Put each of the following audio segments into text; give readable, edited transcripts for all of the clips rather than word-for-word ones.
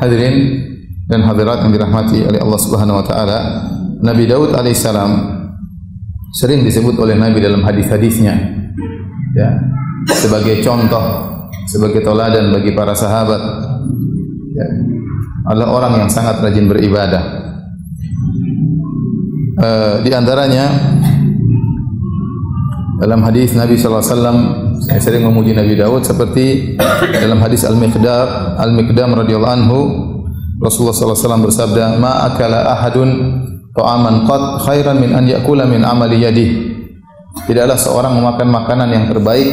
Hadirin dan hadirat yang dirahmati oleh Allah Subhanahu wa taala, Nabi Daud alaihissalam sering disebut oleh Nabi dalam hadis-hadisnya ya, sebagai contoh, sebagai teladan bagi para sahabat ya, adalah orang yang sangat rajin beribadah. Di antaranya dalam hadis Nabi sallallahu alaihi wasallam sering memuji Nabi Daud, seperti dalam hadis Al-Miqdam radhiyallahu anhu, Rasulullah sallallahu alaihi wasallam bersabda, "Ma akala ahadun ta'aman qad khairan min an ya'kula min amali yadihi." Tidaklah seorang memakan makanan yang terbaik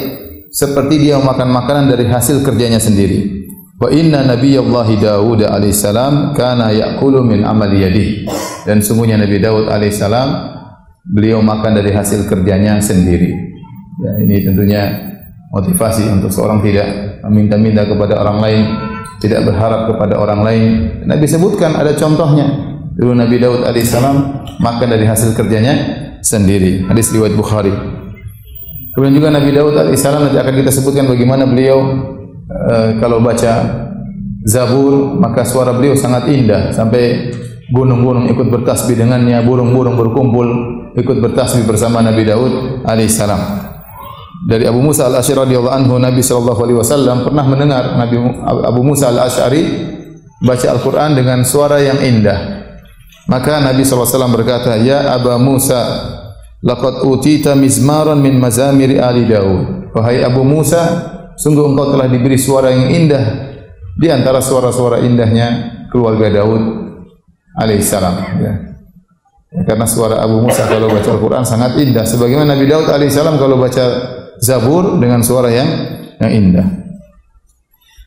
seperti dia memakan makanan dari hasil kerjanya sendiri. Wa inna nabiyallahi Daud alaihissalam kana ya'kulu min amali yadihi. Dan sungguhnya Nabi Daud alaihissalam beliau makan dari hasil kerjanya sendiri. Ya, ini tentunya motivasi untuk seorang tidak meminta-minta kepada orang lain, tidak berharap kepada orang lain. Nabi sebutkan ada contohnya. Dulu Nabi Daud alaihissalam makan dari hasil kerjanya sendiri. Hadis riwayat Bukhari. Kemudian juga Nabi Daud alaihissalam nanti akan kita sebutkan bagaimana beliau kalau baca Zabur maka suara beliau sangat indah, sampai gunung-gunung ikut bertasbih dengannya, burung-burung berkumpul ikut bertasbih bersama Nabi Daud alaihissalam. Dari Abu Musa al-Asy'ari radhiyallahu anhu, Nabi sallallahu alaihi wasallam pernah mendengar Abu Musa al-Asy'ari baca Al-Quran dengan suara yang indah. Maka Nabi sallallahu alaihi wasallam berkata, "Ya Aba Musa, laqad utita mizmaran min mazamiri ali Daud." Wahai Abu Musa, sungguh engkau telah diberi suara yang indah di antara suara-suara indahnya keluarga Daud alaihissalam. Ya. Karena suara Abu Musa kalau baca Al-Quran sangat indah, sebagaimana Nabi Daud alaihissalam kalau baca Zabur dengan suara yang indah.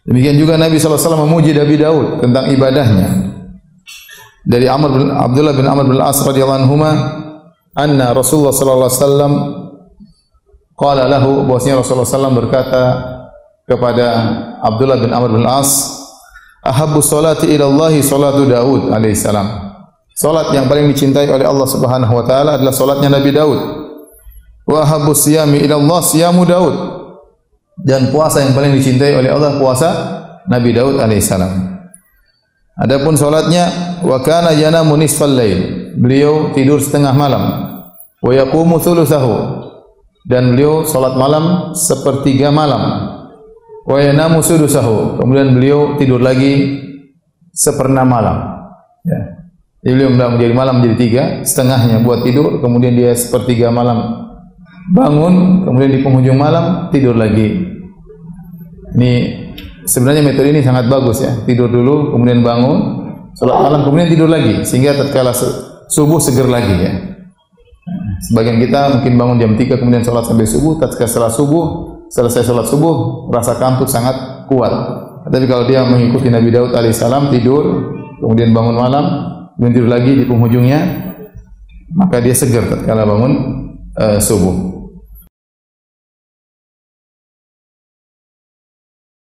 Demikian juga Nabi SAW memuji Nabi Daud tentang ibadahnya. Dari Abdullah bin Amr bin Al-As radhiyallahu anhuma, anna Rasulullah sallallahu alaihi wasallam qala lahu, bahwasanya Rasulullah SAW berkata kepada Abdullah bin Amr bin Al-As, ahabbu salati ila Allah salatu Daud alaihissalam. Salat yang paling dicintai oleh Allah Subhanahu wa taala adalah salatnya Nabi Daud. Wa habbu siyami ila Allah siyamu Daud. Dan puasa yang paling dicintai oleh Allah puasa Nabi Daud alaihissalam. Adapun salatnya, wa kana yanamu nisfal lail. Beliau tidur setengah malam. Wa yaqumu thulutsahu. Dan beliau salat malam sepertiga malam. Wa yanamu sudusahu. Kemudian beliau tidur lagi seperempat malam. Ya. Jadi beliau menjadi malam menjadi tiga, setengahnya buat tidur, kemudian dia sepertiga malam bangun, kemudian di penghujung malam tidur lagi. Ini sebenarnya metode ini sangat bagus ya. Tidur dulu, kemudian bangun, salat malam, kemudian tidur lagi, sehingga tatkala subuh seger lagi ya. Sebagian kita mungkin bangun jam 3 kemudian salat sampai subuh, tatkala setelah subuh, selesai salat subuh, rasa kantuk sangat kuat. Tapi kalau dia mengikuti Nabi Daud alaihissalam, tidur, kemudian bangun malam, kemudian tidur lagi di penghujungnya, maka dia segar tatkala bangun subuh.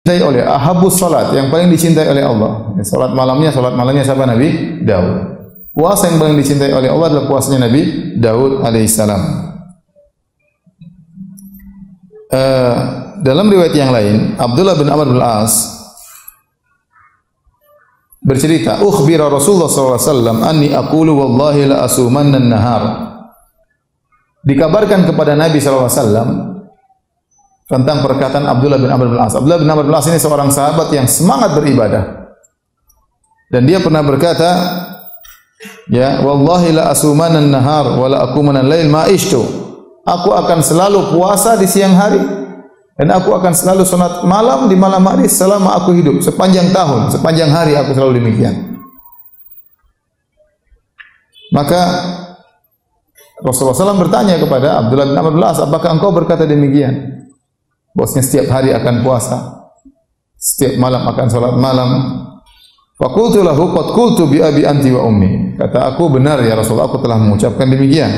Dicintai oleh ahabus salat, yang paling dicintai oleh Allah. Salat malamnya siapa? Nabi Daud. Puasa yang paling dicintai oleh Allah adalah puasanya Nabi Daud alaihissalam. Dalam riwayat yang lain, Abdullah bin Amr bin Al-As bercerita, ukhbira Rasulullah sallallahu alaihi wasallam anni aqulu wallahi la asumanna an-nahar. Dikabarkan kepada Nabi sallallahu alaihi wasallam tentang perkataan Abdullah bin Amr bin Al-As. Abdullah bin Amr bin Al-As ini seorang sahabat yang semangat beribadah. Dan dia pernah berkata, ya wallahi la asumanna an-nahar wa la aqumanna al-lail ma ishtu. Aku akan selalu puasa di siang hari dan aku akan selalu salat malam di malam hari selama aku hidup, sepanjang tahun, sepanjang hari aku selalu demikian. Maka Rasulullah SAW bertanya kepada Abdullah bin Amr bin Al-As, apakah engkau berkata demikian? Bahwasanya setiap hari akan puasa, setiap malam akan salat malam. Faqultu lahu qad qultu bi abi anti wa ummi. Kata aku, benar ya Rasulullah, aku telah mengucapkan demikian.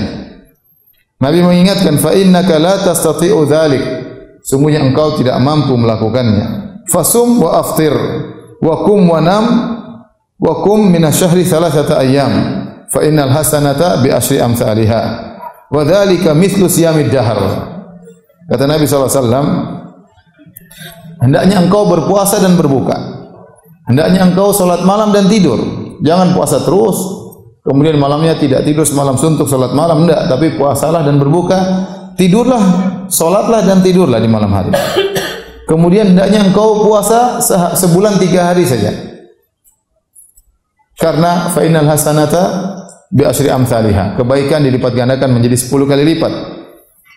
Nabi mengingatkan, fa innaka la tastati'u dzalik. Sungguhnya engkau tidak mampu melakukannya. Fasum wa aftir wa kum wa nam wa kum min asy-syahri thalathata ayyam fa innal hasanata bi asyri amsalha wa dzalika mithlu siyamid dahr. Kata Nabi sallallahu alaihi wasallam, hendaknya engkau berpuasa dan berbuka. Hendaknya engkau salat malam dan tidur. Jangan puasa terus, kemudian malamnya tidak tidur semalam suntuk salat malam, enggak, tapi puasalah dan berbuka, tidurlah, salatlah dan tidurlah di malam hari. Kemudian hendaknya engkau puasa sebulan 3 hari saja. Karena fa innal hasanata bi asyri amsalihha. Kebaikan dilipat gandakan menjadi 10 kali lipat.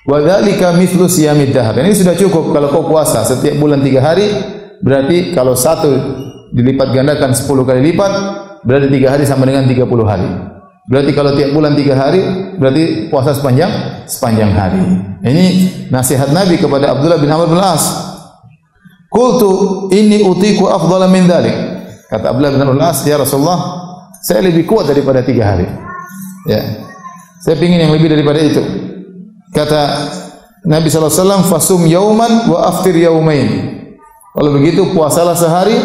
Wa dzalika mithlu siyamid dahr. Ini sudah cukup kalau kau puasa setiap bulan 3 hari, berarti kalau satu dilipat gandakan 10 kali lipat, berarti 3 hari sama dengan 30 hari. Berarti kalau tiap bulan 3 hari, berarti puasa sepanjang hari. Ini nasihat Nabi kepada Abdullah bin Amr bin As. Qultu inni utiku afdhala min dzalik. Kata Abdullah bin Amr bin As, ya Rasulullah, saya lebih kuat daripada 3 hari. Ya. Saya ingin yang lebih daripada itu. Kata Nabi SAW, fasum yauman wa aftir yaumain. Kalau begitu puasalah sehari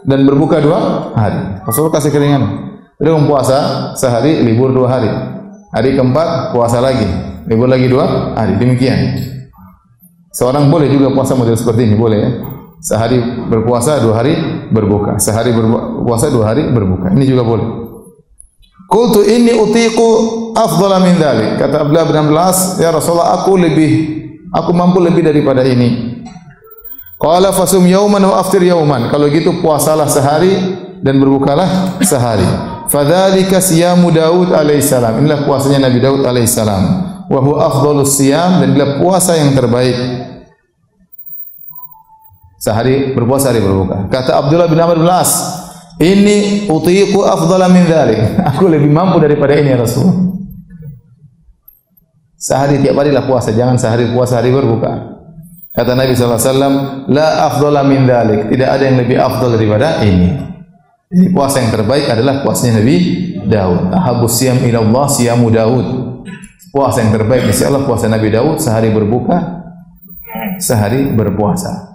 dan berbuka 2 hari. Rasulullah kasih keringan. Jadi puasa sehari, libur 2 hari. Hari keempat puasa lagi, libur lagi 2 hari. Demikian. Seorang boleh juga puasa model seperti ini, boleh ya. Sehari berpuasa, 2 hari berbuka. Sehari berpuasa, 2 hari berbuka. Ini juga boleh. Qultu inni utiqu afdhala min dzalik. Kata Abdullah bin Amr al-As, ya Rasulullah, aku mampu lebih daripada ini. Qala fasum yauman wa aftir yauman. Kalau gitu puasalah sehari dan berbukalah sehari. Fadzalika siyamu Daud alaihissalam. Inilah puasanya Nabi Daud alaihissalam. Wa huwa afdhalus siyam, dan inilah puasa yang terbaik. Sehari berpuasa, hari berbuka. Kata Abdullah bin Amr bin As, inni utiqu afdhala min dzalik. Aku lebih mampu daripada ini ya Rasulullah. Sehari tiap hari lah puasa, jangan sehari puasa hari berbuka. Kata Nabi SAW, la afdhala min dzalik. Tidak ada yang lebih afdal daripada ini. Jadi puasa yang terbaik adalah puasanya Nabi Daud. Ahabus siyam ila Allah siyamu Daud. Puasa yang terbaik insya Allah puasa Nabi Daud, sehari berbuka, sehari berpuasa.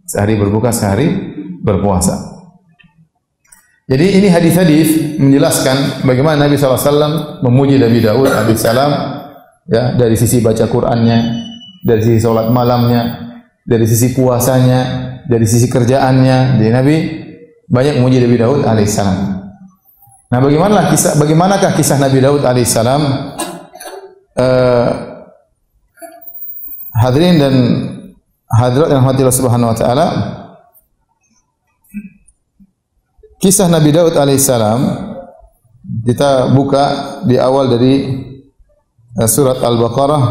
Sehari berbuka, sehari berpuasa. Jadi ini hadis-hadis menjelaskan bagaimana Nabi SAW memuji Nabi Daud alaihissalam, ya, dari sisi baca Qur'annya, dari sisi salat malamnya, dari sisi puasanya, dari sisi kerjaannya. Jadi Nabi banyak memuji Nabi Daud alaihissalam. Nah, bagaimanakah kisah Nabi Daud alaihissalam? Hadirin dan hadirat yang dirahmati Allah Subhanahu wa taala, kisah Nabi Daud alaihissalam kita buka di awal dari surat Al-Baqarah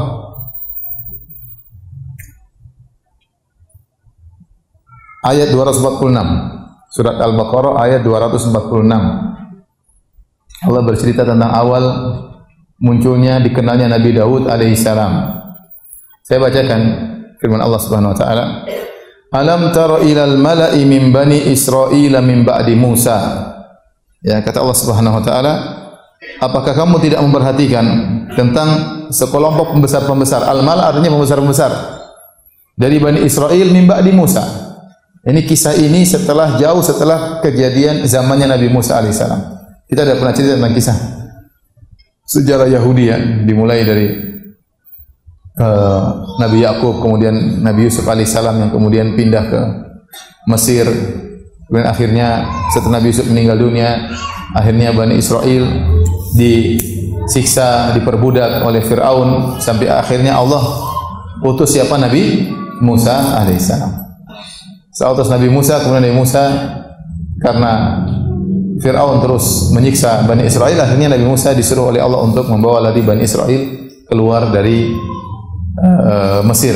ayat 246. Surat Al-Baqarah ayat 246. Allah bercerita tentang awal munculnya, dikenalnya Nabi Daud alaihissalam. Saya bacakan firman Allah Subhanahu wa taala. Alam tara ilal mala'i min bani Israil min ba'di Musa. Ya, kata Allah Subhanahu wa taala, apakah kamu tidak memperhatikan tentang sekelompok pembesar-pembesar? Al-mal' artinya pembesar-pembesar dari Bani Israil min ba'di Musa. Ini kisah ini jauh setelah kejadian zamannya Nabi Musa alaihissalam. Kita tidak pernah cerita tentang kisah sejarah Yahudi ya, dimulai dari Nabi Yakub, kemudian Nabi Yusuf alaihissalam yang kemudian pindah ke Mesir, kemudian akhirnya setelah Nabi Yusuf meninggal dunia, akhirnya Bani Israil disiksa, diperbudak oleh Fir'aun, sampai akhirnya Allah utus siapa? Nabi Musa alaihissalam. Setelah utus Nabi Musa, kemudian Nabi Musa karena Fir'aun terus menyiksa Bani Israil, akhirnya Nabi Musa disuruh oleh Allah untuk membawa lagi Bani Israil keluar dari Mesir.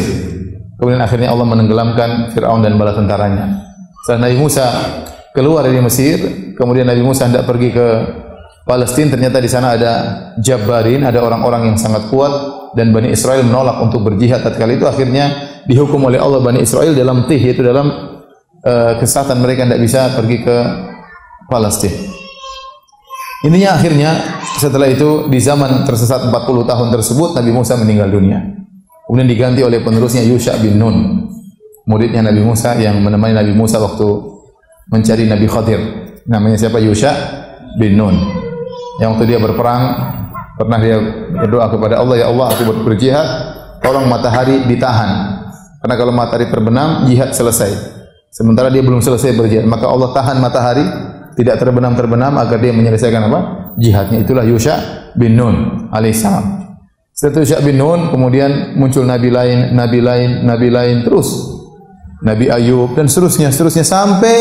Kemudian akhirnya Allah menenggelamkan Fir'aun dan bala tentaranya. Setelah Nabi Musa keluar dari Mesir, kemudian Nabi Musa hendak pergi ke Palestina. Ternyata di sana ada Jabbarin, ada orang-orang yang sangat kuat, dan Bani Israil menolak untuk berjihad. Tatkala itu akhirnya dihukum oleh Allah Bani Israil dalam tih, yaitu dalam kesesatan mereka tidak bisa pergi ke Palestina. Intinya akhirnya setelah itu di zaman tersesat 40 tahun tersebut Nabi Musa meninggal dunia. Kemudian diganti oleh penerusnya Yusha bin Nun, muridnya Nabi Musa yang menemani Nabi Musa waktu mencari Nabi Khadir. Namanya siapa? Yusha bin Nun. Yang waktu dia berperang pernah dia berdoa kepada Allah, ya Allah, aku berjihad, tolong matahari ditahan. Karena kalau matahari terbenam, jihad selesai. Sementara dia belum selesai berjihad, maka Allah tahan matahari tidak terbenam agar dia menyelesaikan apa? Jihadnya. Itulah Yusha bin Nun alaihissalam. Setelah Yusha bin Nun kemudian muncul nabi lain terus. Nabi Ayub dan seterusnya sampai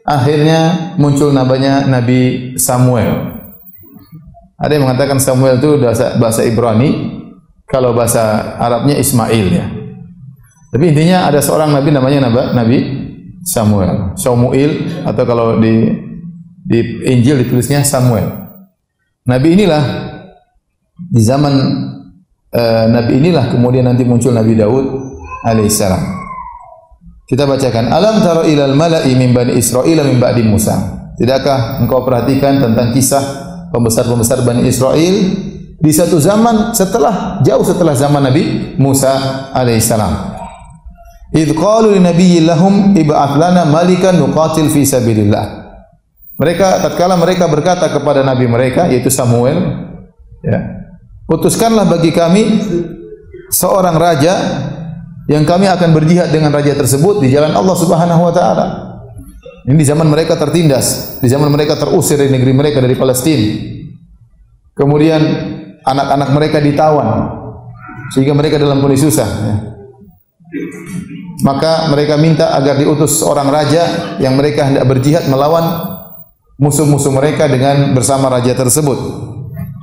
akhirnya muncul namanya Nabi Samuel. Ada yang mengatakan Samuel itu bahasa Ibrani, kalau bahasa Arabnya Ismail ya. Tapi intinya ada seorang nabi namanya Nabi Samuel atau kalau di Injil ditulisnya Samuel. Nabi inilah di zaman Nabi inilah kemudian nanti muncul Nabi Daud alaihissalam. Kita bacakan, alam tara ilal mala'i min bani Israil min ba'di Musa. Tidakkah engkau perhatikan tentang kisah pembesar-pembesar Bani Israel di satu zaman jauh setelah zaman Nabi Musa alaihissalam. Idh qalu li nabiyyin lahum ib'ats lana malikan nuqatil fi sabilillah. Tatkala mereka berkata kepada nabi mereka yaitu Samuel, ya, utuskanlah bagi kami seorang raja yang kami akan berjihad dengan raja tersebut di jalan Allah Subhanahu wa taala. Ini di zaman mereka tertindas, di zaman mereka terusir dari negeri mereka, dari Palestina. Kemudian anak-anak mereka ditawan sehingga mereka dalam kondisi susah, ya. Maka mereka minta agar diutus seorang raja yang mereka hendak berjihad melawan musuh-musuh mereka dengan bersama raja tersebut.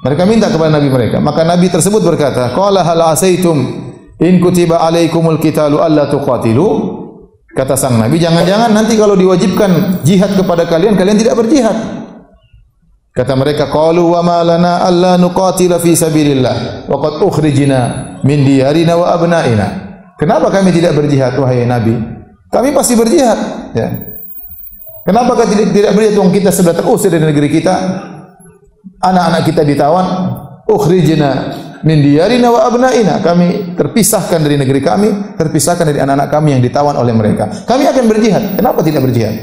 Mereka minta kepada nabi mereka. Maka nabi tersebut berkata, "Qala hal asaitum in kutiba alaikumul qitalu alla tuqatilu?" Kata sang nabi, jangan-jangan nanti kalau diwajibkan jihad kepada kalian tidak berjihad. Kata mereka, qalu wa ma lana alla nuqatila fi sabilillah wa qad ukhrijna min diyarina wa abnaina. Kenapa kami tidak berjihad wahai Nabi? Kami pasti berjihad, ya. Kenapa kami tidak berjihad wong kita sudah terusir dari negeri kita? Anak-anak kita ditawan, ukhrijna min diyarina wa abnaina. Kami terpisahkan dari negeri kami, terpisahkan dari anak-anak kami yang ditawan oleh mereka. Kami akan berjihad. Kenapa tidak berjihad?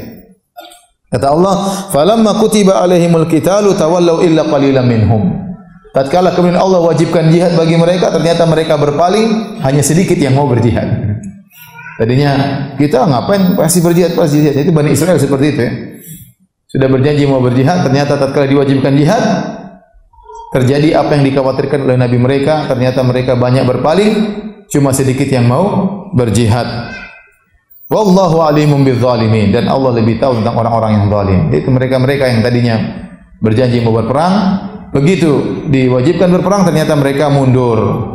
Kata Allah, "Falamma kutiba alaihimul qitalu tawallaw illa qalilan minhum." Tatkala kemudian Allah wajibkan jihad bagi mereka, ternyata mereka berpaling, hanya sedikit yang mau berjihad. Tadinya kita ngapain pasti berjihad. Itu Bani Israel seperti itu, ya. Sudah berjanji mau berjihad, ternyata tatkala diwajibkan jihad, terjadi apa yang dikhawatirkan oleh Nabi mereka. Ternyata mereka banyak berpaling, cuma sedikit yang mau berjihad. Wallahu alimun bizzalimin, dan Allah lebih tahu tentang orang-orang yang zalim. Itu mereka-mereka yang tadinya berjanji mau berperang, begitu diwajibkan berperang ternyata mereka mundur.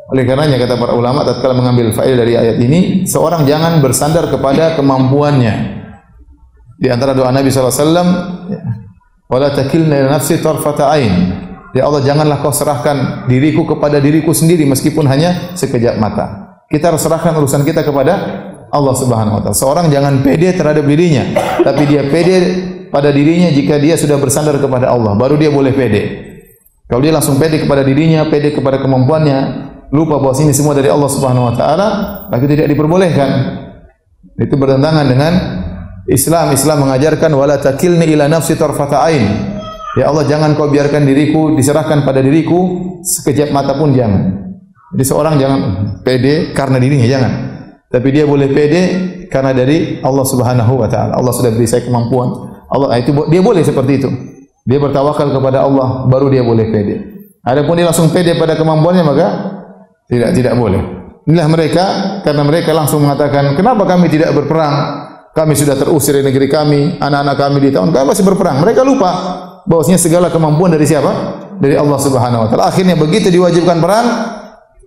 Oleh karenanya kata para ulama tatkala mengambil faedah dari ayat ini, seorang jangan bersandar kepada kemampuannya. Di antara doa Nabi sallallahu alaihi wasallam, wala takilna ila nafsi tarfata ain. Ya Allah, janganlah kau serahkan diriku kepada diriku sendiri meskipun hanya sekejap mata. Kita harus serahkan urusan kita kepada Allah Subhanahu wa taala. Seorang jangan pede terhadap dirinya, tapi dia pede pada dirinya jika dia sudah bersandar kepada Allah, baru dia boleh pede. Kalau dia langsung pede kepada dirinya, pede kepada kemampuannya, lupa bahwa ini semua dari Allah Subhanahu wa taala, maka tidak diperbolehkan. Itu bertentangan dengan Islam. Islam mengajarkan wala takilni ila nafsi tarfata ain. Ya Allah, jangan kau biarkan diriku diserahkan pada diriku sekejap mata pun jangan. Jadi seorang jangan pede karena dirinya, jangan. Tapi dia boleh pede karena dari Allah Subhanahu wa taala. Allah sudah beri saya kemampuan. Allah itu dia boleh seperti itu. Dia bertawakal kepada Allah, baru dia boleh pede. Adapun dia langsung pede pada kemampuannya, maka tidak boleh. Inilah mereka, karena mereka langsung mengatakan, kenapa kami tidak berperang? Kami sudah terusir dari negeri kami, anak-anak kami ditawan, kami masih berperang. Mereka lupa bahwasanya segala kemampuan dari siapa? Dari Allah Subhanahu wa taala. Akhirnya begitu diwajibkan perang,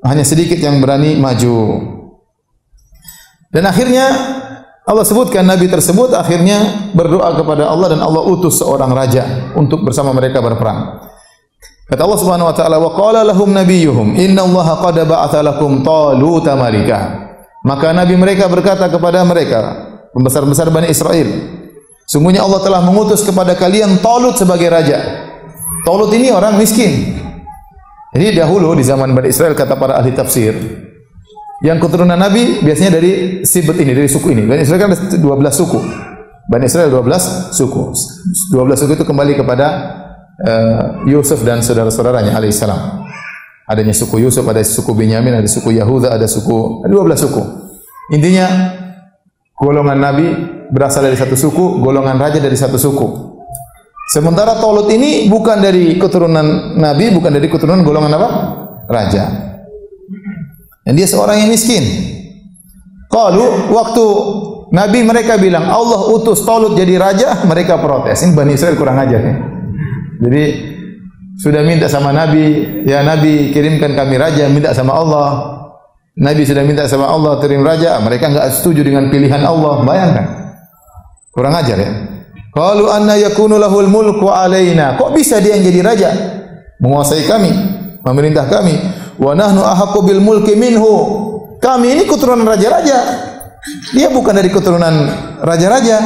hanya sedikit yang berani maju. Dan akhirnya Allah sebutkan Nabi tersebut akhirnya berdoa kepada Allah, dan Allah utus seorang raja untuk bersama mereka berperang. Kata Allah Subhanahu wa taala, wa qala lahum nabiyyuhum innallaha qad ba'atha lakum taluta malika. Maka nabi mereka berkata kepada mereka, pembesar-besar Bani Israel, sungguhnya Allah telah mengutus kepada kalian Talut sebagai raja. Talut ini orang miskin. Jadi dahulu di zaman Bani Israel, kata para ahli tafsir, yang keturunan Nabi biasanya dari sibt ini, dari suku ini. Bani Israel kan ada 12 suku. Bani Israel 12 suku. 12 suku itu kembali kepada Yusuf dan saudara-saudaranya alaihissalam. Adanya suku Yusuf, ada suku Benyamin, ada suku Yahuda, ada 12 suku. Intinya golongan nabi berasal dari satu suku, golongan raja dari satu suku. Sementara Talut ini bukan dari keturunan nabi, bukan dari keturunan golongan apa? Raja. Dan dia seorang yang miskin. Qalu, waktu nabi mereka bilang Allah utus Talut jadi raja, mereka protes. Ini Bani Israel kurang ajar ya. Jadi sudah minta sama nabi, ya nabi kirimkan kami raja, minta sama Allah. Nabi sudah minta sama Allah kirim raja, mereka enggak setuju dengan pilihan Allah. Bayangkan. Kurang ajar ya. Qalu anna yakunu lahul mulku alaina. Kok bisa dia yang jadi raja? Menguasai kami, memerintah kami. Wa nahnu ahaqqu bil mulki minhu. Kami ini keturunan raja-raja. Dia bukan dari keturunan raja-raja.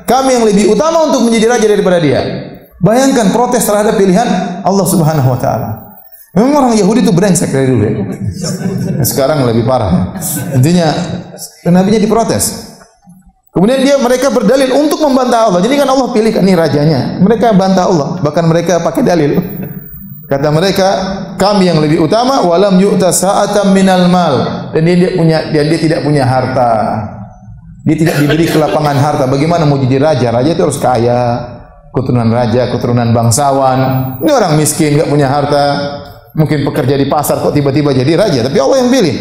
Kami yang lebih utama untuk menjadi raja daripada dia. Bayangkan protes terhadap pilihan Allah Subhanahu wa taala. Memang orang Yahudi itu brengsek dari dulu ya. Sekarang lebih parah. Intinya nabinya diprotes. Kemudian mereka berdalil untuk membantah Allah. Jadi kan Allah pilih ini rajanya. Mereka bantah Allah, bahkan mereka pakai dalil. Kata mereka, kami yang lebih utama, walam yu'ta sa'atam minal mal. Dan dia tidak punya harta. Dia tidak diberi kelapangan harta. Bagaimana mau jadi raja? Raja itu harus kaya, keturunan raja, keturunan bangsawan. Ini orang miskin, enggak punya harta. Mungkin pekerja di pasar kok tiba-tiba jadi raja. Tapi Allah yang pilih.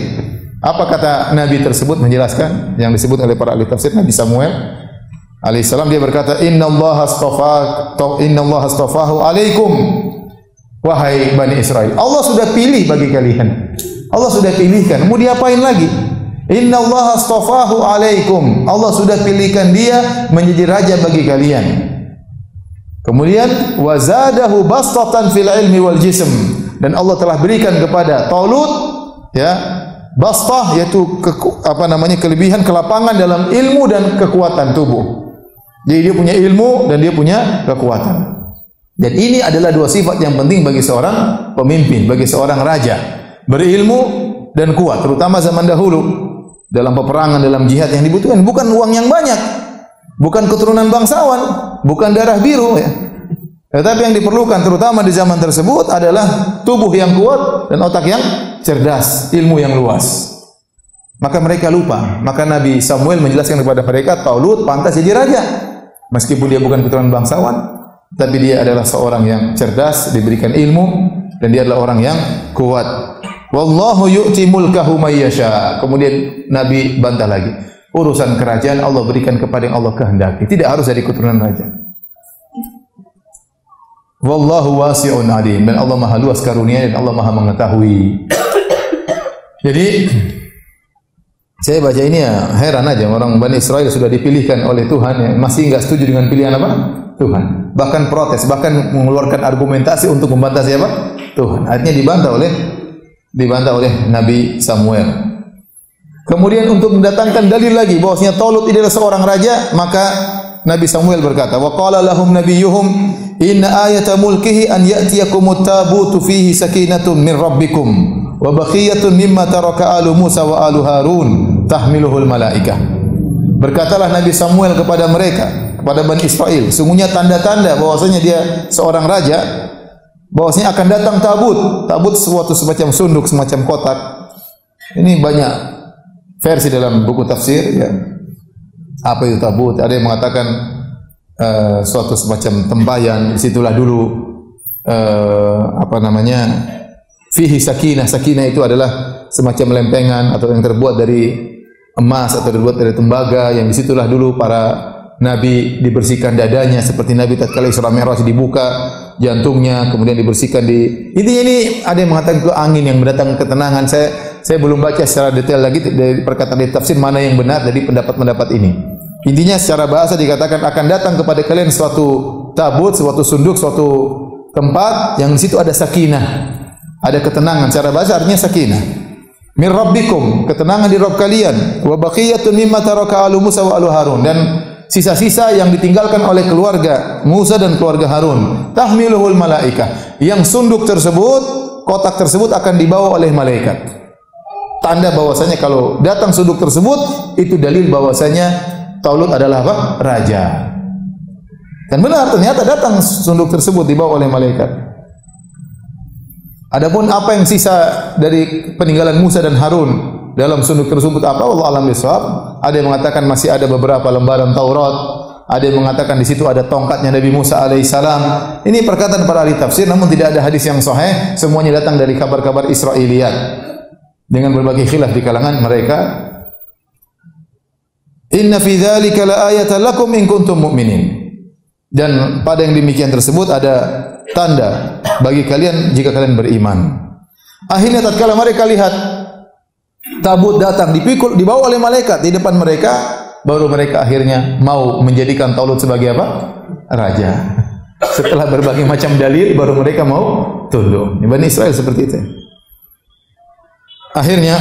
Apa kata Nabi tersebut menjelaskan yang disebut oleh para ahli tafsir? Nabi Samuel alaihissalam dia berkata, Innallaha astafahu alaikum wahai Bani Israel. Allah sudah pilih bagi kalian. Allah sudah pilihkan. Mau diapain lagi? Innallaha astafahu alaikum. Allah sudah pilihkan dia menjadi raja bagi kalian. Kemudian wazadahu bastatan fil ilmi wal jism. Dan Allah telah berikan kepada Talut ya bastah yaitu kelebihan kelapangan dalam ilmu dan kekuatan tubuh. Jadi dia punya ilmu dan dia punya kekuatan. Dan ini adalah dua sifat yang penting bagi seorang pemimpin, bagi seorang raja. Berilmu dan kuat, terutama zaman dahulu. Dalam peperangan, dalam jihad yang dibutuhkan bukan uang yang banyak, bukan keturunan bangsawan, bukan darah biru ya. Tetapi yang diperlukan terutama di zaman tersebut adalah tubuh yang kuat dan otak yang cerdas, ilmu yang luas. Maka mereka lupa. Maka Nabi Samuel menjelaskan kepada mereka, Talut pantas jadi raja. Meskipun dia bukan keturunan bangsawan, tapi dia adalah seorang yang cerdas, diberikan ilmu, dan dia adalah orang yang kuat. Wallahu yu'ti mulkahu may yasha. Kemudian Nabi bantah lagi. Urusan kerajaan Allah berikan kepada yang Allah kehendaki. Tidak harus dari keturunan raja. Wallahu wasi'un alim. Dan Allah maha luas karunia dan Allah maha mengetahui. Jadi saya baca ini ya heran aja, orang Bani Israel sudah dipilihkan oleh Tuhan ya, masih enggak setuju dengan pilihan apa? Tuhan. Bahkan protes, bahkan mengeluarkan argumentasi untuk membantah siapa? Tuhan. Akhirnya dibantah oleh Nabi Samuel. Kemudian untuk mendatangkan dalil lagi bahwasanya Talut adalah seorang raja, maka Nabi Samuel berkata, wa qala lahum nabiyyuhum inna ayata mulkihi an ya'tiyakumut tabutu fihi sakinatun min rabbikum wa baqiyatun mimma taraka alu Musa wa alu Harun tahmiluhul malaikah. Berkatalah Nabi Samuel kepada mereka, kepada Bani Israel, sungguhnya tanda-tanda bahwasanya dia seorang raja, bahwasanya akan datang tabut. Tabut suatu semacam sunduk, semacam kotak. Ini banyak versi dalam buku tafsir ya. Apa itu tabut? Ada yang mengatakan suatu semacam tempayan, disitulah dulu fihi sakinah. Sakinah itu adalah semacam lempengan atau yang terbuat dari emas atau terbuat dari tembaga, yang disitulah dulu para nabi dibersihkan dadanya, seperti Nabi tatkala Isra Mi'raj dibuka jantungnya, kemudian dibersihkan intinya ini ada yang mengatakan itu angin yang mendatangkan ketenangan. Saya belum baca secara detail lagi dari perkataan di tafsir mana yang benar dari pendapat-pendapat ini. Intinya secara bahasa dikatakan akan datang kepada kalian suatu tabut, suatu sunduk, suatu tempat yang di situ ada sakinah, ada ketenangan. Secara bahasa artinya sakinah. Min rabbikum, ketenangan di Rabb kalian. Wa baqiyatun mimma taraka alu Musa wa alu Harun, dan sisa-sisa yang ditinggalkan oleh keluarga Musa dan keluarga Harun. Tahmiluhul malaikah, yang sunduk tersebut, kotak tersebut akan dibawa oleh malaikat. Tanda bahwasanya kalau datang sunduk tersebut itu dalil bahwasanya Talut adalah apa? Raja. Dan benar, ternyata datang sunduk tersebut dibawa oleh malaikat. Adapun apa yang sisa dari peninggalan Musa dan Harun dalam sunduk tersebut apa? Allah alam bisawab. Ada yang mengatakan masih ada beberapa lembaran Taurat. Ada yang mengatakan di situ ada tongkatnya Nabi Musa alaihissalam. Ini perkataan para ahli tafsir, namun tidak ada hadis yang sahih. Semuanya datang dari kabar-kabar Israiliyat dengan berbagai khilaf di kalangan mereka. Inna fi dzalika laayatan lakum in kuntum mu'minin. Dan pada yang demikian tersebut ada tanda bagi kalian jika kalian beriman. Akhirnya tatkala mereka lihat tabut datang dipikul, dibawa oleh malaikat di depan mereka, baru mereka akhirnya mau menjadikan Talut sebagai apa? Raja. Setelah berbagai macam dalil, baru mereka mau tunduk. Bani Israel seperti itu. Akhirnya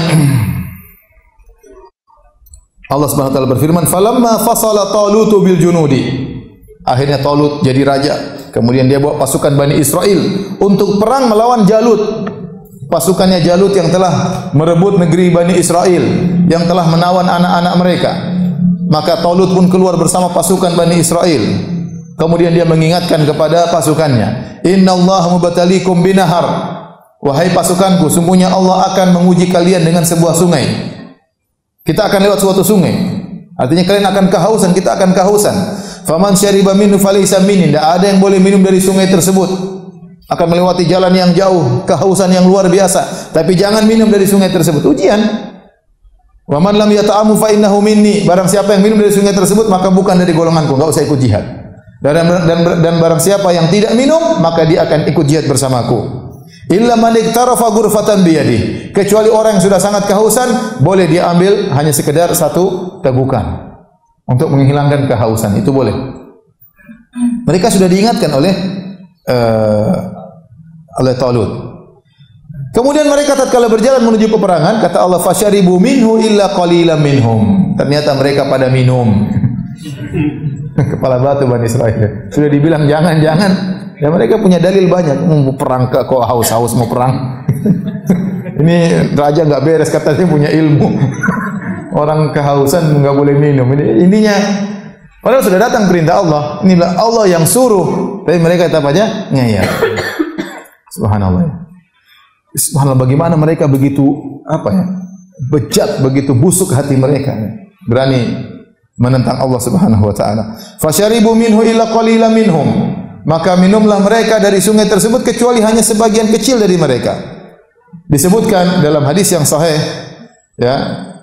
Allah Subhanahu wa taala berfirman, "Falamma fasala Talutu bil junudi." Akhirnya Talut jadi raja. Kemudian dia bawa pasukan Bani Israel untuk perang melawan Jalut. Pasukannya Jalut yang telah merebut negeri Bani Israel, yang telah menawan anak-anak mereka. Maka Talut pun keluar bersama pasukan Bani Israel. Kemudian dia mengingatkan kepada pasukannya, "Innallaha mubtaliikum binahar." Wahai pasukanku, sungguhnya Allah akan menguji kalian dengan sebuah sungai. Kita akan lewat suatu sungai. Artinya kalian akan kehausan, kita akan kehausan. Faman syariba minhu falaysa minni. Tidak ada yang boleh minum dari sungai tersebut. Akan melewati jalan yang jauh, kehausan yang luar biasa. Tapi jangan minum dari sungai tersebut. Ujian. Wa man lam yata'amu fa innahu minni. Barang siapa yang minum dari sungai tersebut maka bukan dari golonganku, enggak usah ikut jihad. Dan barang siapa yang tidak minum maka dia akan ikut jihad bersamaku. Illa man iktarafa ghurfatan biyadi. Kecuali orang yang sudah sangat kehausan, boleh dia ambil hanya sekedar satu tegukan untuk menghilangkan kehausan, itu boleh. Mereka sudah diingatkan oleh Talut. Kemudian mereka tatkala berjalan menuju peperangan, kata Allah, fasyaribu minhu illa qalilan minhum. Ternyata mereka pada minum. Kepala batu Bani Israil. Sudah dibilang jangan. Ya mereka punya dalil banyak. Mau perang kok haus-haus mau perang. Ini raja enggak beres, katanya punya ilmu. Orang kehausan enggak boleh minum. Ini intinya padahal sudah datang perintah Allah. Inilah Allah yang suruh. Tapi mereka tetap aja ngeyel. Subhanallah. Subhanallah, bagaimana mereka begitu bejat, begitu busuk hati mereka, berani menentang Allah Subhanahu wa taala. Fasyaribu minhu illa qalilan minhum. Maka minumlah mereka dari sungai tersebut kecuali hanya sebagian kecil dari mereka. Disebutkan dalam hadis yang sahih ya,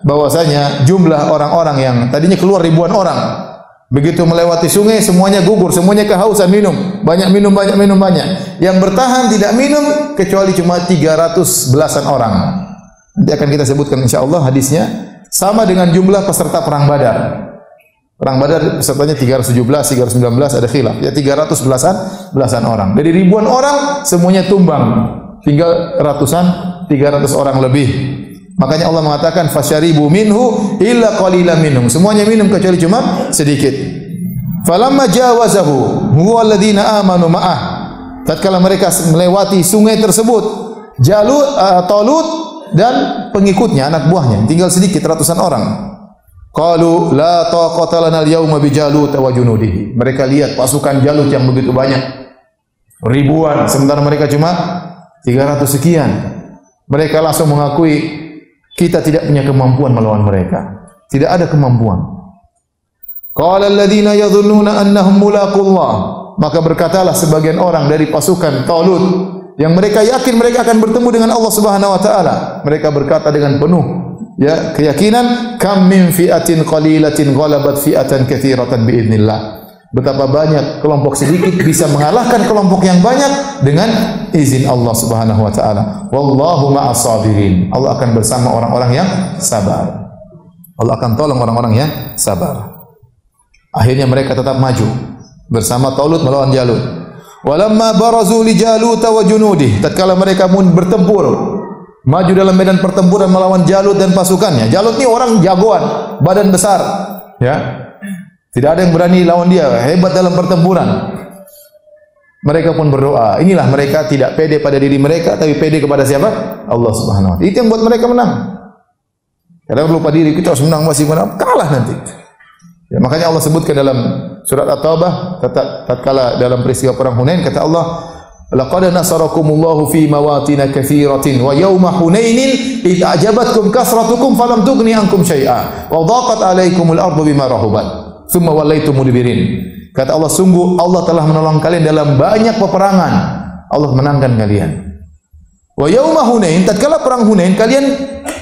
bahwasanya jumlah orang-orang yang tadinya keluar ribuan orang, begitu melewati sungai semuanya gugur, semuanya kehausan minum. Banyak. Yang bertahan tidak minum kecuali cuma 300 belasan orang. Nanti akan kita sebutkan insyaallah hadisnya, sama dengan jumlah peserta perang Badar. Perang Badar pesertanya 317, 319 ada khilaf. Ya 300 belasan orang. Dari ribuan orang semuanya tumbang. Tinggal 300 orang lebih. Makanya Allah mengatakan fasyaribu minhu illa qalilan minhum. Semuanya minum kecuali cuma sedikit. Falamma jawazahu huwa alladziina aamanu ma'ah. Tatkala mereka melewati sungai tersebut, Talut dan pengikutnya, anak buahnya, tinggal sedikit ratusan orang. Qalu la taqata lana al-yawma bi Jalut wa junudihi. Mereka lihat pasukan Jalut yang begitu banyak, ribuan, sementara mereka cuma 300 sekian. Mereka langsung mengakui kita tidak punya kemampuan melawan mereka. Tidak ada kemampuan. Qala alladziina yadhunnuna annahum mulaqullah. Maka berkatalah sebagian orang dari pasukan Talut yang mereka yakin mereka akan bertemu dengan Allah Subhanahu wa taala. Mereka berkata dengan penuh keyakinan, kam min fi'atin qalilatin ghalabat fi'atan katsiratan biidznillah. Betapa banyak kelompok sedikit bisa mengalahkan kelompok yang banyak dengan izin Allah Subhanahu wa taala. Wallahu ma'as sabirin. Allah akan bersama orang-orang yang sabar. Allah akan tolong orang-orang yang sabar. Akhirnya mereka tetap maju bersama Talut melawan Jalut. Walamma barazu li Jalut wa junudih. Tatkala mereka pun bertempur, maju dalam medan pertempuran melawan Jalut dan pasukannya. Jalut ini orang jagoan, badan besar, ya. Tidak ada yang berani lawan dia, hebat dalam pertempuran. Mereka pun berdoa. Inilah mereka tidak pede pada diri mereka, tapi pede kepada siapa? Allah Subhanahu wa taala. Itu yang buat mereka menang. Kadang lupa diri, kita harus menang, masih menang, kalah nanti. Ya, makanya Allah sebutkan dalam surat At-Taubah tatkala dalam peristiwa perang Hunain, kata Allah, Laqad nasarakumullahu fi mawatin katsiratin wa yawma Hunainin id a'jabatkum kasratukum falam tughni ankum syai'a wa dhaqat 'alaikumul ardu bima rahubat tsumma wallaitum mudbirin. Kata Allah, sungguh Allah telah menolong kalian dalam banyak peperangan. Allah menangkan kalian. Wa yauma Hunain, tatkala perang Hunain kalian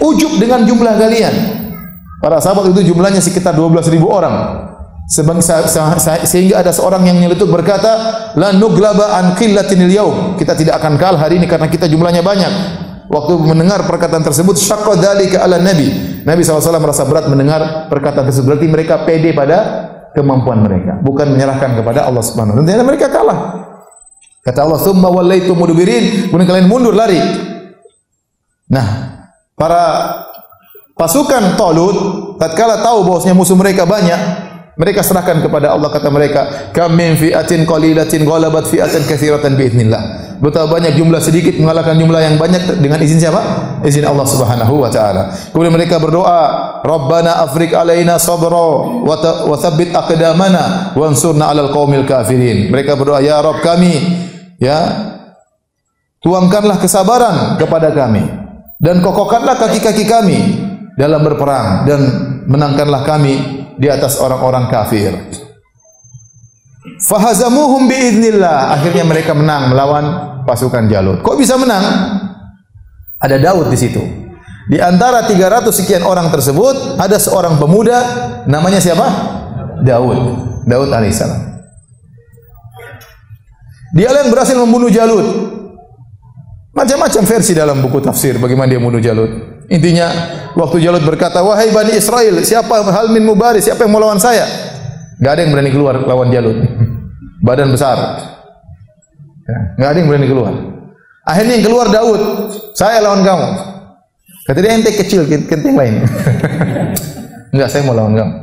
ujub dengan jumlah kalian. Para sahabat itu jumlahnya sekitar 12.000 orang. Sehingga ada seorang yang nyeletuk berkata, la nuglaba an qillatinil yaum. Kita tidak akan kalah hari ini karena kita jumlahnya banyak. Waktu mendengar perkataan tersebut, syaqqa dzalika 'ala nabi. Nabi SAW merasa berat mendengar perkataan tersebut. Berarti mereka pede pada kemampuan mereka, bukan menyerahkan kepada Allah Subhanahu wa taala. Dan mereka kalah. Kata Allah, "Tsumma wallaitum mudbirin." Kemudian kalian mundur lari. Nah, para pasukan Talut tatkala tahu bahwasanya musuh mereka banyak, mereka serahkan kepada Allah. Kata mereka, kam min fi'atin qalilatin ghalabat fi'atan katsiratan biidznillah. Betapa banyak jumlah sedikit mengalahkan jumlah yang banyak dengan izin siapa? Izin Allah Subhanahu wa taala. Kemudian mereka berdoa, Rabbana afriq alaina sabra wa tsabbit aqdamana wansurna 'alal qaumil kafirin. Mereka berdoa, ya Rabb kami, ya, tuangkanlah kesabaran kepada kami dan kokohkanlah kaki-kaki kami dalam berperang dan menangkanlah kami di atas orang-orang kafir. Fahazamuhum biiznillah. Akhirnya mereka menang melawan pasukan Jalut. Kok bisa menang? Ada Daud di situ. Di antara 300 sekian orang tersebut ada seorang pemuda namanya siapa? Daud. Daud alaihissalam. Dialah yang berhasil membunuh Jalut. Macam-macam versi dalam buku tafsir bagaimana dia membunuh Jalut. Intinya waktu Jalut berkata, wahai Bani Israel, siapa hal min mubaris, siapa yang mau lawan saya? Gak ada yang berani keluar lawan Jalut. Badan besar. Gak ada yang berani keluar. Akhirnya yang keluar Daud. Saya lawan kamu. Kata dia, ente kecil, kenting lain. Enggak, saya mau lawan kamu.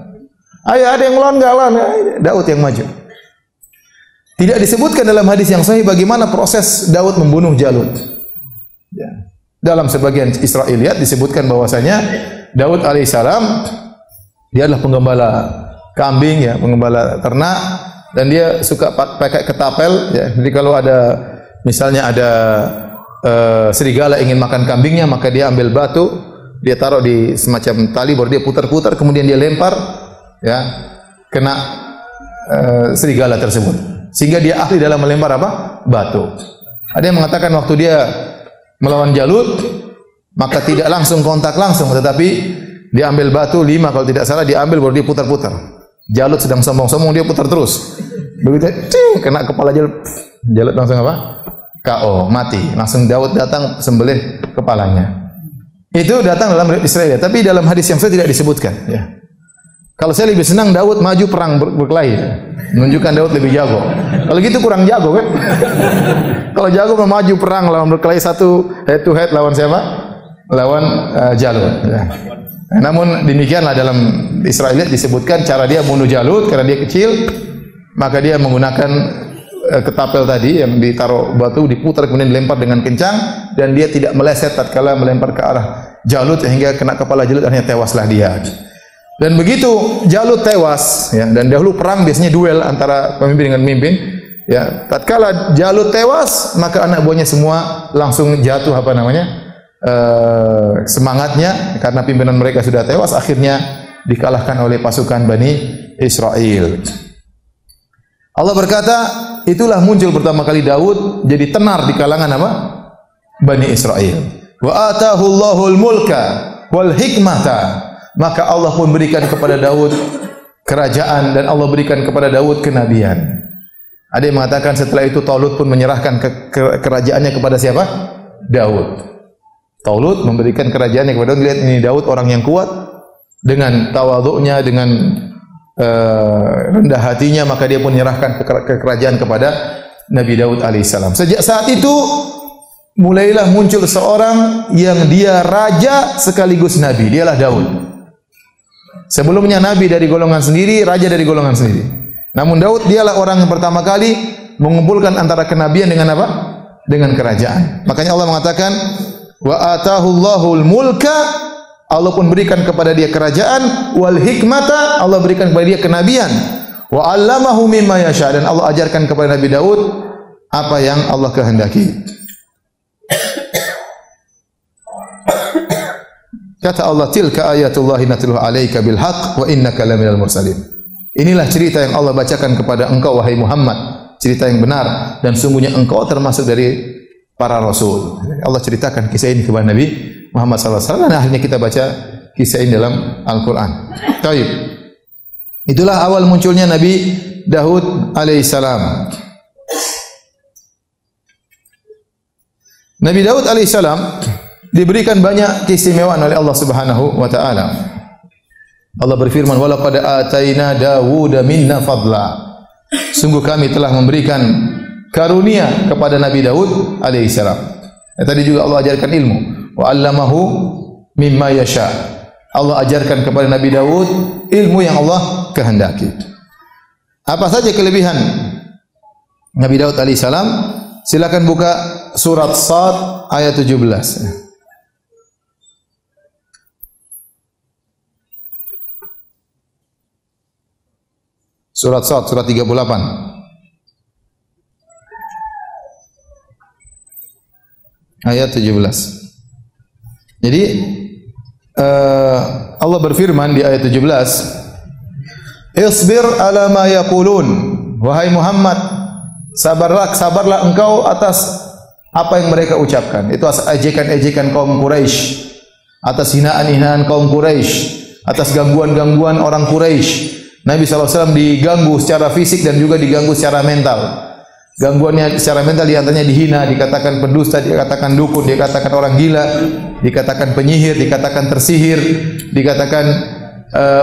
Ayo, ada yang lawan, enggak lawan. Daud yang maju. Tidak disebutkan dalam hadis yang sahih bagaimana proses Daud membunuh Jalut. Ya. Dalam sebagian Israiliyat disebutkan bahwasanya Daud alaihissalam dia adalah penggembala kambing, ya, penggembala ternak, dan dia suka pakai ketapel, ya. Jadi kalau ada misalnya ada serigala ingin makan kambingnya, maka dia ambil batu, dia taruh di semacam tali, baru dia putar-putar, kemudian dia lempar, ya, kena serigala tersebut, sehingga dia ahli dalam melempar apa? Batu. Ada yang mengatakan waktu dia melawan Jalut, maka tidak langsung kontak langsung, tetapi dia ambil batu 5 kalau tidak salah, dia ambil baru dia putar-putar. Jalut sedang sombong-sombong, dia putar terus. Begitu, cing, kena kepala Jalut. Jalut langsung apa? KO, mati. Langsung Daud datang sembelih kepalanya. Itu datang dalam Israel, tapi dalam hadis yang saya tidak disebutkan. Ya. Kalau saya lebih senang Daud maju perang berkelahi, menunjukkan Daud lebih jago. Kalau gitu kurang jago kan? Kalau jago maju perang lawan berkelahi satu head to head lawan siapa? Lawan Jalut. Ya. Namun demikianlah dalam Israiliyat disebutkan cara dia bunuh Jalut karena dia kecil, maka dia menggunakan ketapel tadi yang ditaruh batu, diputar kemudian dilempar dengan kencang, dan dia tidak meleset tatkala melempar ke arah Jalut sehingga kena kepala Jalut, akhirnya tewaslah dia. Dan begitu Jalut tewas, ya, dan dahulu perang biasanya duel antara pemimpin dengan pemimpin, ya. Tatkala Jalut tewas, maka anak buahnya semua langsung jatuh apa namanya? Semangatnya karena pimpinan mereka sudah tewas, akhirnya dikalahkan oleh pasukan Bani Israel. Allah berkata, itulah muncul pertama kali Daud jadi tenar di kalangan apa? Bani Israel. Wa atahu Allahul mulka wal hikmata. Maka Allah pun berikan kepada Daud kerajaan dan Allah berikan kepada Daud kenabian. Ada yang mengatakan setelah itu Talut pun menyerahkan kerajaannya kepada siapa? Daud. Talut memberikan kerajaannya kepada Daud. Lihat ini Daud orang yang kuat, dengan tawadhu'nya, dengan rendah hatinya, maka dia pun menyerahkan kerajaan kepada Nabi Daud alaihissalam. Sejak saat itu mulailah muncul seorang yang dia raja sekaligus nabi, dialah Daud. Sebelumnya nabi dari golongan sendiri, raja dari golongan sendiri. Namun Daud dialah orang yang pertama kali mengumpulkan antara kenabian dengan apa? Dengan kerajaan. Makanya Allah mengatakan, wa atahu Allahul mulka, Allah pun berikan kepada dia kerajaan, wal hikmata, Allah berikan kepada dia kenabian, wa 'allamahu mimma yasha, dan Allah ajarkan kepada Nabi Daud apa yang Allah kehendaki. Kata Allah, tilka ayatullahi natluha 'alaika bil haqq wa innaka laminal mursalin. Inilah cerita yang Allah bacakan kepada engkau wahai Muhammad, cerita yang benar dan sungguhnya engkau termasuk dari para rasul. Allah ceritakan kisah ini kepada Nabi Muhammad SAW dan akhirnya kita baca kisah ini dalam Al-Quran. Taib. Itulah awal munculnya Nabi Daud alaihissalam. Nabi Daud alaihissalam diberikan banyak keistimewaan oleh Allah Subhanahu wa taala. Allah berfirman, "Wa laqad ataina Dawuda minna fadla." Sungguh kami telah memberikan karunia kepada Nabi Daud alaihissalam. Tadi juga Allah ajarkan ilmu. Wa 'allamahu mimma yasha. Allah ajarkan kepada Nabi Daud ilmu yang Allah kehendaki. Apa saja kelebihan Nabi Daud alaihissalam? Silakan buka surat Sad ayat 17. Surat Sad, surat 38. Ayat 17. Jadi Allah berfirman di ayat 17, "Isbir ala ma yaqulun." Wahai Muhammad, sabarlah engkau atas apa yang mereka ucapkan. Itu atas ejekan-ejekan kaum Quraisy, atas hinaan-hinaan kaum Quraisy, atas gangguan-gangguan orang Quraisy. Nabi SAW diganggu secara fisik dan juga diganggu secara mental. Gangguannya secara mental diantaranya dihina, dikatakan pendusta, dikatakan dukun, dikatakan orang gila, dikatakan penyihir, dikatakan tersihir, dikatakan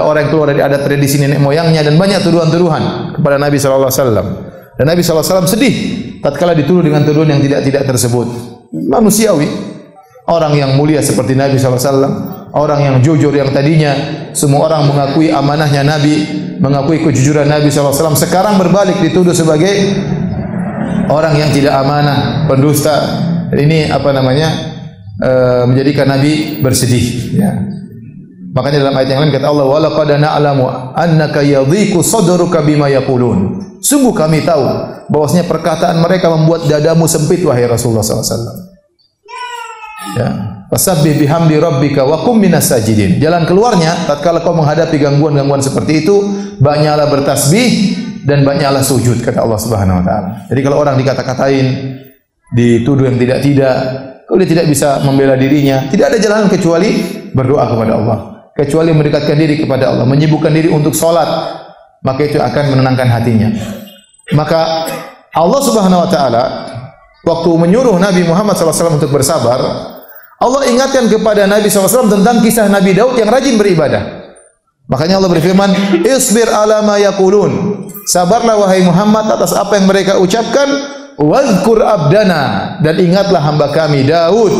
orang yang keluar dari adat tradisi nenek moyangnya dan banyak tuduhan-tuduhan kepada Nabi SAW. Dan Nabi SAW sedih tatkala dituduh dengan tuduhan yang tidak tersebut. Manusiawi. Orang yang mulia seperti Nabi SAW, orang yang jujur yang tadinya semua orang mengakui amanahnya Nabi, mengakui kejujuran Nabi SAW, sekarang berbalik dituduh sebagai orang yang tidak amanah, pendusta. Ini menjadikan Nabi bersedih. Ya. Makanya dalam ayat yang lain kata Allah, "Wa laqad na'lamu annaka yadhiqu sadruka bima yaqulun." Sungguh kami tahu bahwasanya perkataan mereka membuat dadamu sempit wahai Rasulullah SAW. Ya, fasabbih bihamdi rabbika wa kum minas sajidin. Jalan keluarnya tatkala kau menghadapi gangguan-gangguan seperti itu, banyaklah bertasbih dan banyaklah sujud kata Allah Subhanahu wa taala. Jadi kalau orang dikata-katain, dituduh yang tidak-tidak, kalau dia tidak bisa membela dirinya, tidak ada jalan kecuali berdoa kepada Allah, kecuali mendekatkan diri kepada Allah, menyibukkan diri untuk salat, maka itu akan menenangkan hatinya. Maka Allah Subhanahu wa taala waktu menyuruh Nabi Muhammad SAW untuk bersabar, Allah ingatkan kepada Nabi SAW tentang kisah Nabi Daud yang rajin beribadah. Makanya Allah berfirman, "Isbir ala ma yaqulun." Sabarlah wahai Muhammad atas apa yang mereka ucapkan. "Wadhkur abdana." Dan ingatlah hamba kami Daud,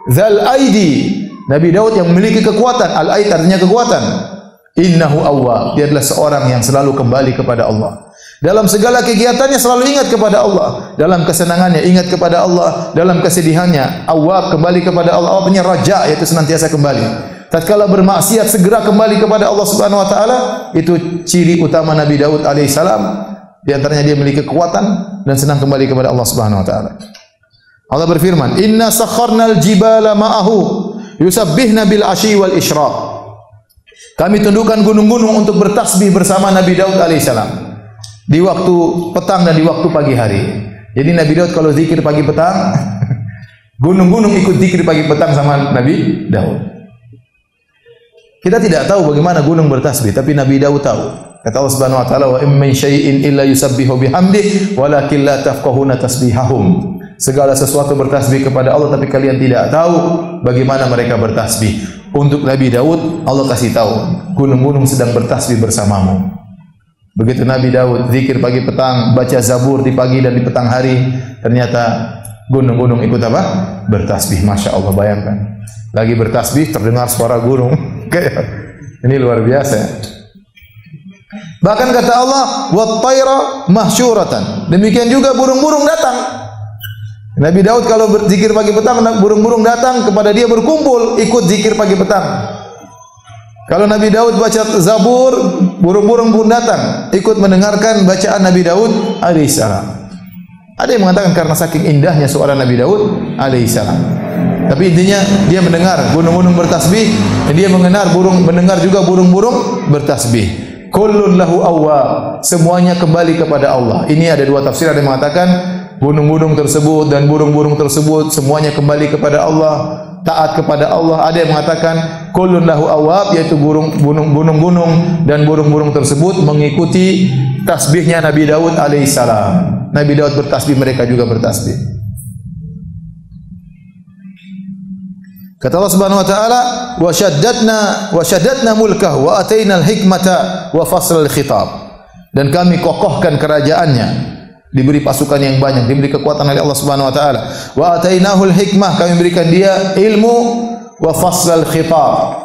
"Zal aidi." Nabi Daud yang memiliki kekuatan. Al-aid artinya kekuatan. "Innahu awwab." Dia adalah seorang yang selalu kembali kepada Allah. Dalam segala kegiatannya selalu ingat kepada Allah. Dalam kesenangannya ingat kepada Allah. Dalam kesedihannya awwab, kembali kepada Allah. Allah punya raja, yaitu senantiasa kembali. Tatkala bermaksiat segera kembali kepada Allah Subhanahu wa taala. Itu ciri utama Nabi Daud alaihissalam. Di antaranya dia memiliki kekuatan dan senang kembali kepada Allah Subhanahu wa taala. Allah berfirman, "Inna sakharnal jibala ma'ahu yusabbihna bil asyi wal isyraq." Kami tundukkan gunung-gunung untuk bertasbih bersama Nabi Daud alaihissalam di waktu petang dan di waktu pagi hari. Jadi Nabi Daud kalau zikir pagi petang, gunung-gunung ikut zikir pagi petang sama Nabi Daud. Kita tidak tahu bagaimana gunung bertasbih, tapi Nabi Daud tahu. Kata Allah Subhanahu wa taala, "Wa in min syai'in illa yusabbihu bihamdi, walakin la tafqahuna tasbihahum." Segala sesuatu bertasbih kepada Allah, tapi kalian tidak tahu bagaimana mereka bertasbih. Untuk Nabi Daud, Allah kasih tahu, gunung-gunung sedang bertasbih bersamamu. Begitu Nabi Daud zikir pagi petang, baca Zabur di pagi dan di petang hari, ternyata gunung-gunung ikut apa? Bertasbih. Masya Allah, bayangkan. Lagi bertasbih terdengar suara gunung. Ini luar biasa. Bahkan kata Allah, "Wat-tayra mahsyuratan." Demikian juga burung-burung datang. Nabi Daud kalau berzikir pagi petang, burung-burung datang kepada dia berkumpul ikut zikir pagi petang. Kalau Nabi Daud baca Zabur, burung-burung pun datang ikut mendengarkan bacaan Nabi Daud alaihissalam. Ada yang mengatakan karena saking indahnya suara Nabi Daud alaihissalam. Tapi intinya dia mendengar gunung-gunung bertasbih dan dia mendengar juga burung-burung bertasbih. Kullun lahu awwab, semuanya kembali kepada Allah. Ini ada dua tafsir, ada yang mengatakan gunung-gunung tersebut dan burung-burung tersebut semuanya kembali kepada Allah, taat kepada Allah. Ada yang mengatakan kullun lahu awwab, yaitu gunung-gunung dan burung-burung tersebut mengikuti tasbihnya Nabi Daud alaihissalam. Nabi Daud bertasbih, mereka juga bertasbih. Kata Allah Subhanahu wa taala, wa syaddadna mulkahu wa atainal hikmata wa fasral khitab. Dan kami kokohkan kerajaannya, diberi pasukan yang banyak, diberi kekuatan oleh Allah Subhanahu wa taala. Wa atainahul hikmah, kami berikan dia ilmu, wa fasral khitab.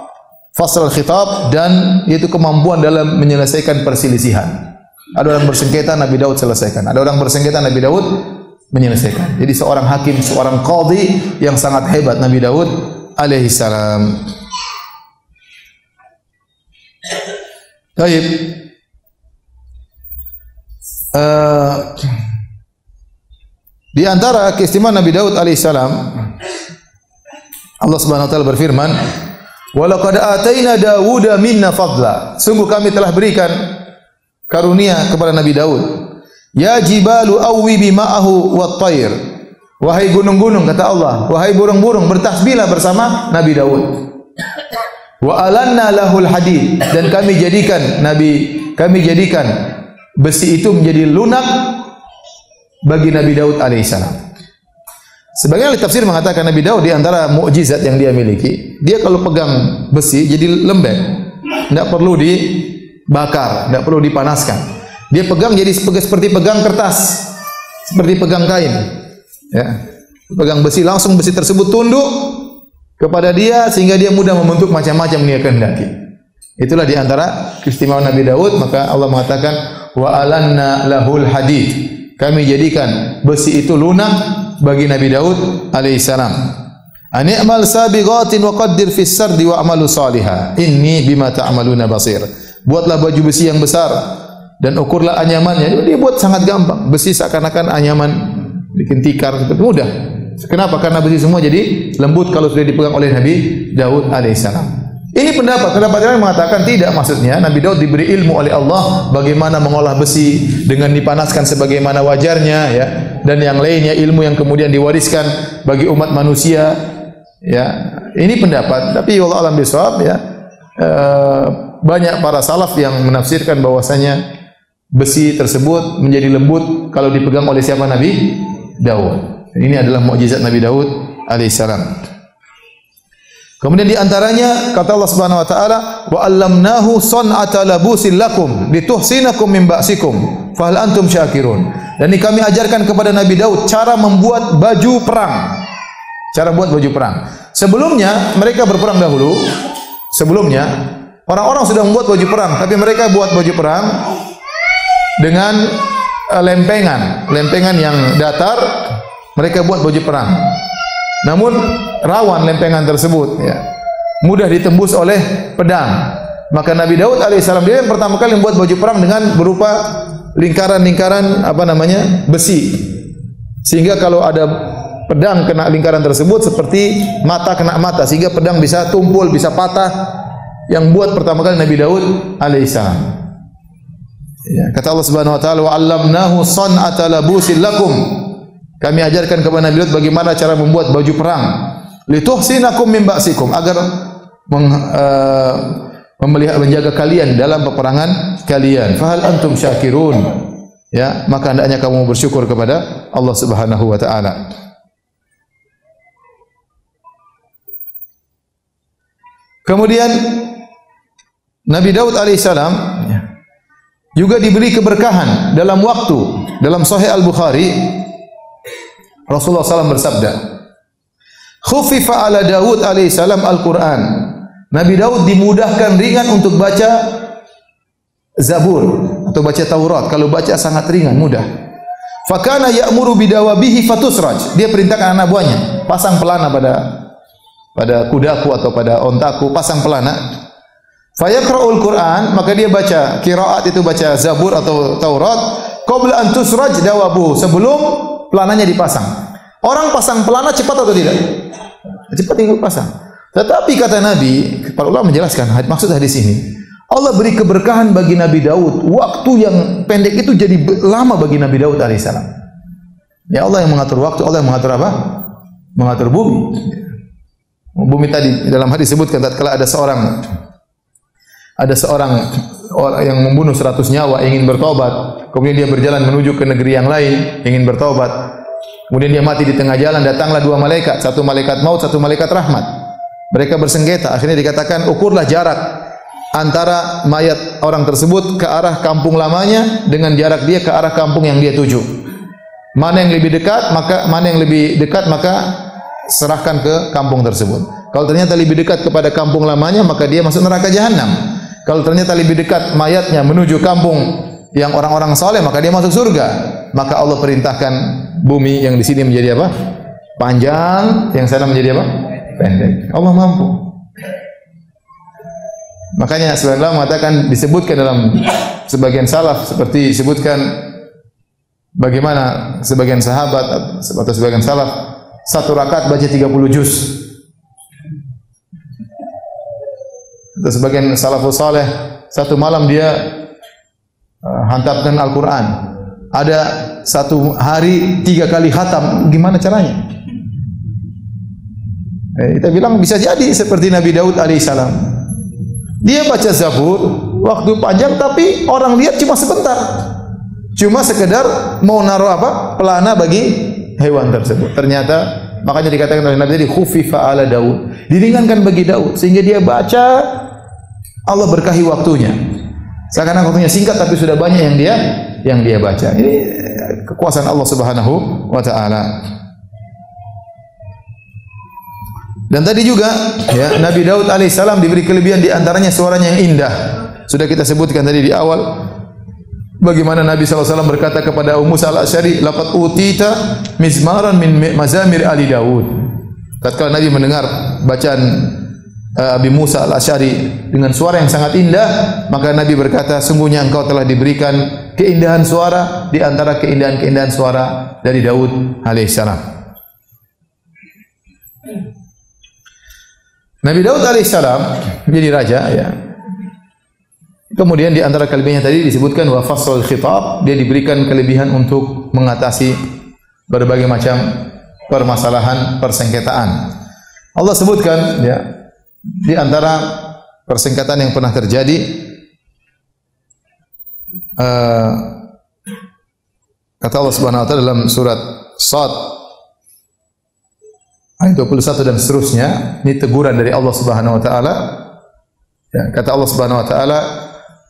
Fasral khitab, dan yaitu kemampuan dalam menyelesaikan perselisihan. Ada orang bersengketa, Nabi Daud selesaikan. Ada orang bersengketa, Nabi Daud menyelesaikan. Jadi seorang hakim, seorang qadhi yang sangat hebat Nabi Daud alaihi salam. Baik. Di antara keistimewaan Nabi Daud alaihi salam, Allah Subhanahu wa taala berfirman, "Wa laqad ataina Dawuda minna fadla." Sungguh kami telah berikan karunia kepada Nabi Daud. Ya jibalu awwi bima'ahu wat-tayr. Wahai gunung-gunung, kata Allah, wahai burung-burung, bertasbihlah bersama Nabi Daud. Wa alanna lahul hadid, dan kami jadikan besi itu menjadi lunak bagi Nabi Daud alaihissalam. Sebagian ahli tafsir mengatakan Nabi Daud di antara mukjizat yang dia miliki, dia kalau pegang besi jadi lembek, tidak perlu dibakar, tidak perlu dipanaskan. Dia pegang jadi seperti pegang kertas, seperti pegang kain. Ya, pegang besi, langsung besi tersebut tunduk kepada dia sehingga dia mudah membentuk macam-macam yang dia kehendaki. Itulah di antara keistimewaan Nabi Daud. Maka Allah mengatakan wa alanna lahul hadid, kami jadikan besi itu lunak bagi Nabi Daud alaihissalam. Ani'mal sabighatin wa qaddir fis sardi wa amalu salihah inni bima ta'maluna basir. Buatlah baju besi yang besar dan ukurlah anyamannya. Dia buat sangat gampang. Besi seakan-akan anyaman, bikin tikar seperti mudah. Kenapa? Karena besi semua jadi lembut kalau sudah dipegang oleh Nabi Daud alaihissalam. Ini pendapat yang mengatakan tidak, maksudnya Nabi Daud diberi ilmu oleh Allah bagaimana mengolah besi dengan dipanaskan sebagaimana wajarnya, ya, dan yang lainnya ilmu yang kemudian diwariskan bagi umat manusia, ya. Ini pendapat, tapi wallahu a'lam bishawab, ya. Banyak para salaf yang menafsirkan bahwasanya besi tersebut menjadi lembut kalau dipegang oleh siapa? Nabi Daud. Ini adalah mukjizat Nabi Daud alaihissalam. Kemudian di antaranya kata Allah Subhanahu wa taala, wa 'allamnahu san'ata labusin lakum lituhsinakum min ba'sikum fa hal antum syakirun. Dan ini kami ajarkan kepada Nabi Daud cara membuat baju perang. Cara buat baju perang. Sebelumnya mereka berperang dahulu. Sebelumnya orang-orang sudah membuat baju perang, tapi mereka buat baju perang dengan lempengan yang datar. Mereka buat baju perang. Namun rawan lempengan tersebut, ya, mudah ditembus oleh pedang. Maka Nabi Daud alaihissalam dia yang pertama kali membuat baju perang dengan berupa lingkaran-lingkaran besi, sehingga kalau ada pedang kena lingkaran tersebut seperti mata kena mata, sehingga pedang bisa tumpul, bisa patah. Yang buat pertama kali Nabi Daud alaihissalam. Ya, kata Allah Subhanahu wa taala, wa 'allamnahu san'ata labusin lakum. Kami ajarkan kepada Nabi Daud bagaimana cara membuat baju perang. Lituhsinakum min ba'sikum, agar menjaga kalian dalam peperangan kalian. Fahal antum syakirun. Ya, maka hendaknya kamu bersyukur kepada Allah Subhanahu wa taala. Kemudian Nabi Daud alaihissalam juga diberi keberkahan dalam waktu. Dalam Sahih Al-Bukhari, Rasulullah SAW bersabda, "Khuffifa ala Daud alaihissalam Al-Quran." Nabi Daud dimudahkan ringan untuk baca Zabur atau baca Taurat. Kalau baca sangat ringan, mudah. Fakana ya'muru bidawabihi fatusraj. Dia perintahkan anak buahnya, pasang pelana pada kudaku atau pada ontaku, pasang pelana. Fayaqra'ul Quran, maka dia baca qiraat, itu baca Zabur atau Taurat, qabla an tusraj dawabu, sebelum pelananya dipasang. Orang pasang pelana cepat atau tidak? Cepat tinggal pasang. Tetapi kata Nabi, para ulama menjelaskan maksud hadis ini, Allah beri keberkahan bagi Nabi Daud. Waktu yang pendek itu jadi lama bagi Nabi Daud alaihissalam. Ya Allah yang mengatur waktu, Allah yang mengatur apa? Mengatur bumi. Bumi tadi dalam hadis disebutkan tatkala ada seorang orang yang membunuh 100 nyawa ingin bertobat, kemudian dia berjalan menuju ke negeri yang lain ingin bertobat. Kemudian dia mati di tengah jalan, datanglah dua malaikat, satu malaikat maut, satu malaikat rahmat. Mereka bersengketa, akhirnya dikatakan ukurlah jarak antara mayat orang tersebut ke arah kampung lamanya dengan jarak dia ke arah kampung yang dia tuju. Mana yang lebih dekat maka serahkan ke kampung tersebut. Kalau ternyata lebih dekat kepada kampung lamanya maka dia masuk neraka jahanam. Kalau ternyata lebih dekat mayatnya menuju kampung yang orang-orang saleh maka dia masuk surga. Maka Allah perintahkan bumi yang di sini menjadi apa? Panjang, yang sana menjadi apa? Pendek. Allah mampu. Makanya sebenarnya mengatakan disebutkan dalam sebagian salaf seperti disebutkan bagaimana sebagian sahabat atau sebagian salaf satu rakaat baca 30 juz. Atau sebagian salafus saleh satu malam dia hantamkan Al-Quran. Ada satu hari 3 kali khatam. Gimana caranya? Kita bilang bisa jadi seperti Nabi Daud alaihissalam. Dia baca Zabur waktu panjang tapi orang lihat cuma sebentar. Cuma sekedar mau naruh apa? Pelana bagi hewan tersebut. Ternyata makanya dikatakan oleh Nabi tadi khufifa ala Daud. Diringankan bagi Daud sehingga dia baca Allah berkahi waktunya. Seakan-akan waktunya singkat tapi sudah banyak yang dia baca. Ini kekuasaan Allah Subhanahu wa taala. Dan tadi juga ya Nabi Daud alaihissalam diberi kelebihan di antaranya suaranya yang indah. Sudah kita sebutkan tadi di awal bagaimana Nabi SAW berkata kepada Abu Musa al-Asy'ari, "Laqad utita mizmaran min mazamir ali Daud." Tatkala Nabi mendengar bacaan Abi Musa al-Asy'ari dengan suara yang sangat indah, maka Nabi berkata, "Sungguhnya engkau telah diberikan keindahan suara di antara keindahan-keindahan suara dari Daud alaihissalam." Nabi Daud alaihissalam menjadi raja ya. Kemudian di antara kelebihannya tadi disebutkan wa fasl khitab, dia diberikan kelebihan untuk mengatasi berbagai macam permasalahan persengketaan. Allah sebutkan ya di antara persengketaan yang pernah terjadi kata Allah Subhanahu wa taala dalam surat Shad ayat 21 dan seterusnya, ini teguran dari Allah Subhanahu wa taala. Ya, kata Allah Subhanahu wa taala,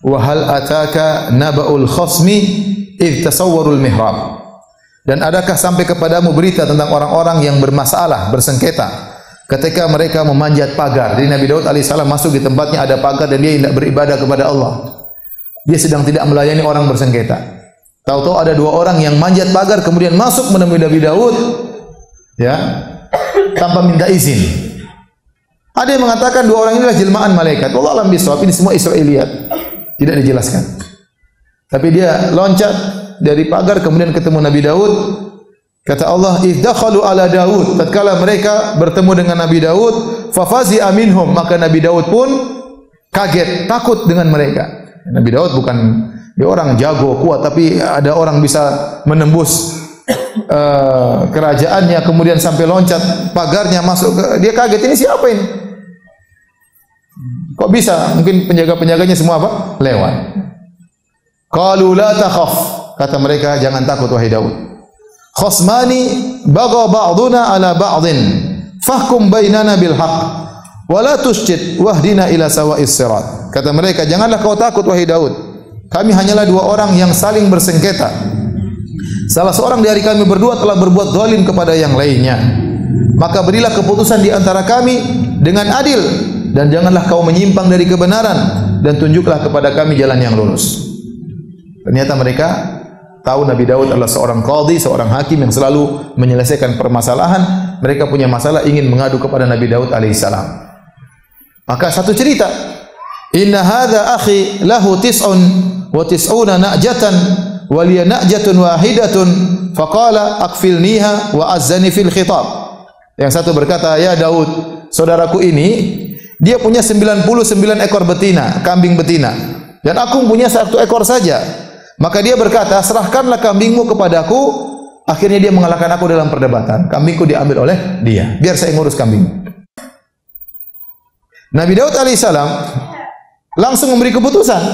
"Wa hal ataka naba'ul khasmi id tasawwarul mihrab." Dan adakah sampai kepadamu berita tentang orang-orang yang bermasalah, bersengketa ketika mereka memanjat pagar. Jadi Nabi Daud alaihissalam masuk di tempatnya ada pagar dan dia hendak beribadah kepada Allah. Dia sedang tidak melayani orang bersengketa. Tahu-tahu ada dua orang yang manjat pagar kemudian masuk menemui Nabi Daud ya tanpa minta izin. Ada yang mengatakan dua orang ini adalah jelmaan malaikat. Wallahu a'lam bishawab. Ini semua Israiliyat. Tidak dijelaskan. Tapi dia loncat dari pagar kemudian ketemu Nabi Daud. Kata Allah, "Idz dakhalu ala Daud." Tatkala mereka bertemu dengan Nabi Daud, fa fazi'a minhum, maka Nabi Daud pun kaget, takut dengan mereka. Nabi Daud bukan dia orang jago, kuat, tapi ada orang bisa menembus kerajaannya kemudian sampai loncat pagarnya masuk ke, dia kaget, ini siapa ini? Kok bisa? Mungkin penjaga-penjaganya semua apa? Lewat. Qalu la takhaf, kata mereka jangan takut wahai Daud. Khasmani bagha ba'duna ala ba'din fahkum bainana bil haqq wa la tushtit wahdina ila sawa'is sirat. Kata mereka, janganlah kau takut wahai Daud. Kami hanyalah dua orang yang saling bersengketa. Salah seorang dari kami berdua telah berbuat zalim kepada yang lainnya. Maka berilah keputusan di antara kami dengan adil dan janganlah kau menyimpang dari kebenaran dan tunjuklah kepada kami jalan yang lurus. Ternyata mereka tahu Nabi Daud adalah seorang qadhi, seorang hakim yang selalu menyelesaikan permasalahan. Mereka punya masalah ingin mengadu kepada Nabi Daud alaihissalam. Maka satu cerita, "Inna hadza akhi lahu tis'un wa tis'una na'jatan wa liya na'jatun wahidatun faqala akfilniha wa azzani fil khitab. Yang satu berkata, "Ya Daud, saudaraku ini dia punya 99 ekor betina, kambing betina, dan aku punya 1 ekor saja." Maka dia berkata, "Serahkanlah kambingmu kepadaku." Akhirnya dia mengalahkan aku dalam perdebatan. Kambingku diambil oleh dia. Biar saya ngurus kambing. Nabi Daud alaihissalam langsung memberi keputusan.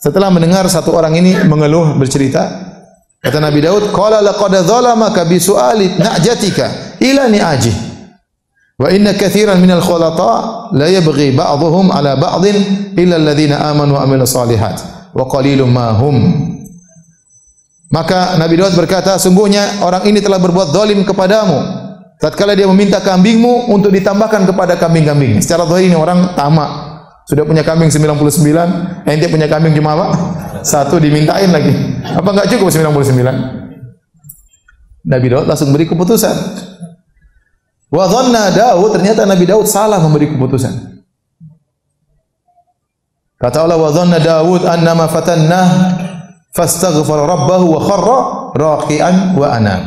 Setelah mendengar satu orang ini mengeluh bercerita, kata Nabi Daud, "Qala laqad zalamaka bi su'ali na'jatika ila ni'aji. Wa inna katsiran minal khulata la yabghi ba'dhum 'ala ba'dhin illa alladhina amanu wa 'amilus shalihat wa qalilum ma hum." Maka Nabi Daud berkata, sungguhnya orang ini telah berbuat zalim kepadamu tatkala dia meminta kambingmu untuk ditambahkan kepada kambing-kambingnya. Secara zahir ini orang tamak. Sudah punya kambing 99, ente punya kambing cuma apa? 1 dimintain lagi. Apa enggak cukup 99? Nabi Daud langsung beri keputusan. Wa dhanna Daud, ternyata Nabi Daud salah memberi keputusan. Kata Allah, wa dhanna Daud annama fatannah fastaghfara rabbahu wa kharra raqi'an wa anam.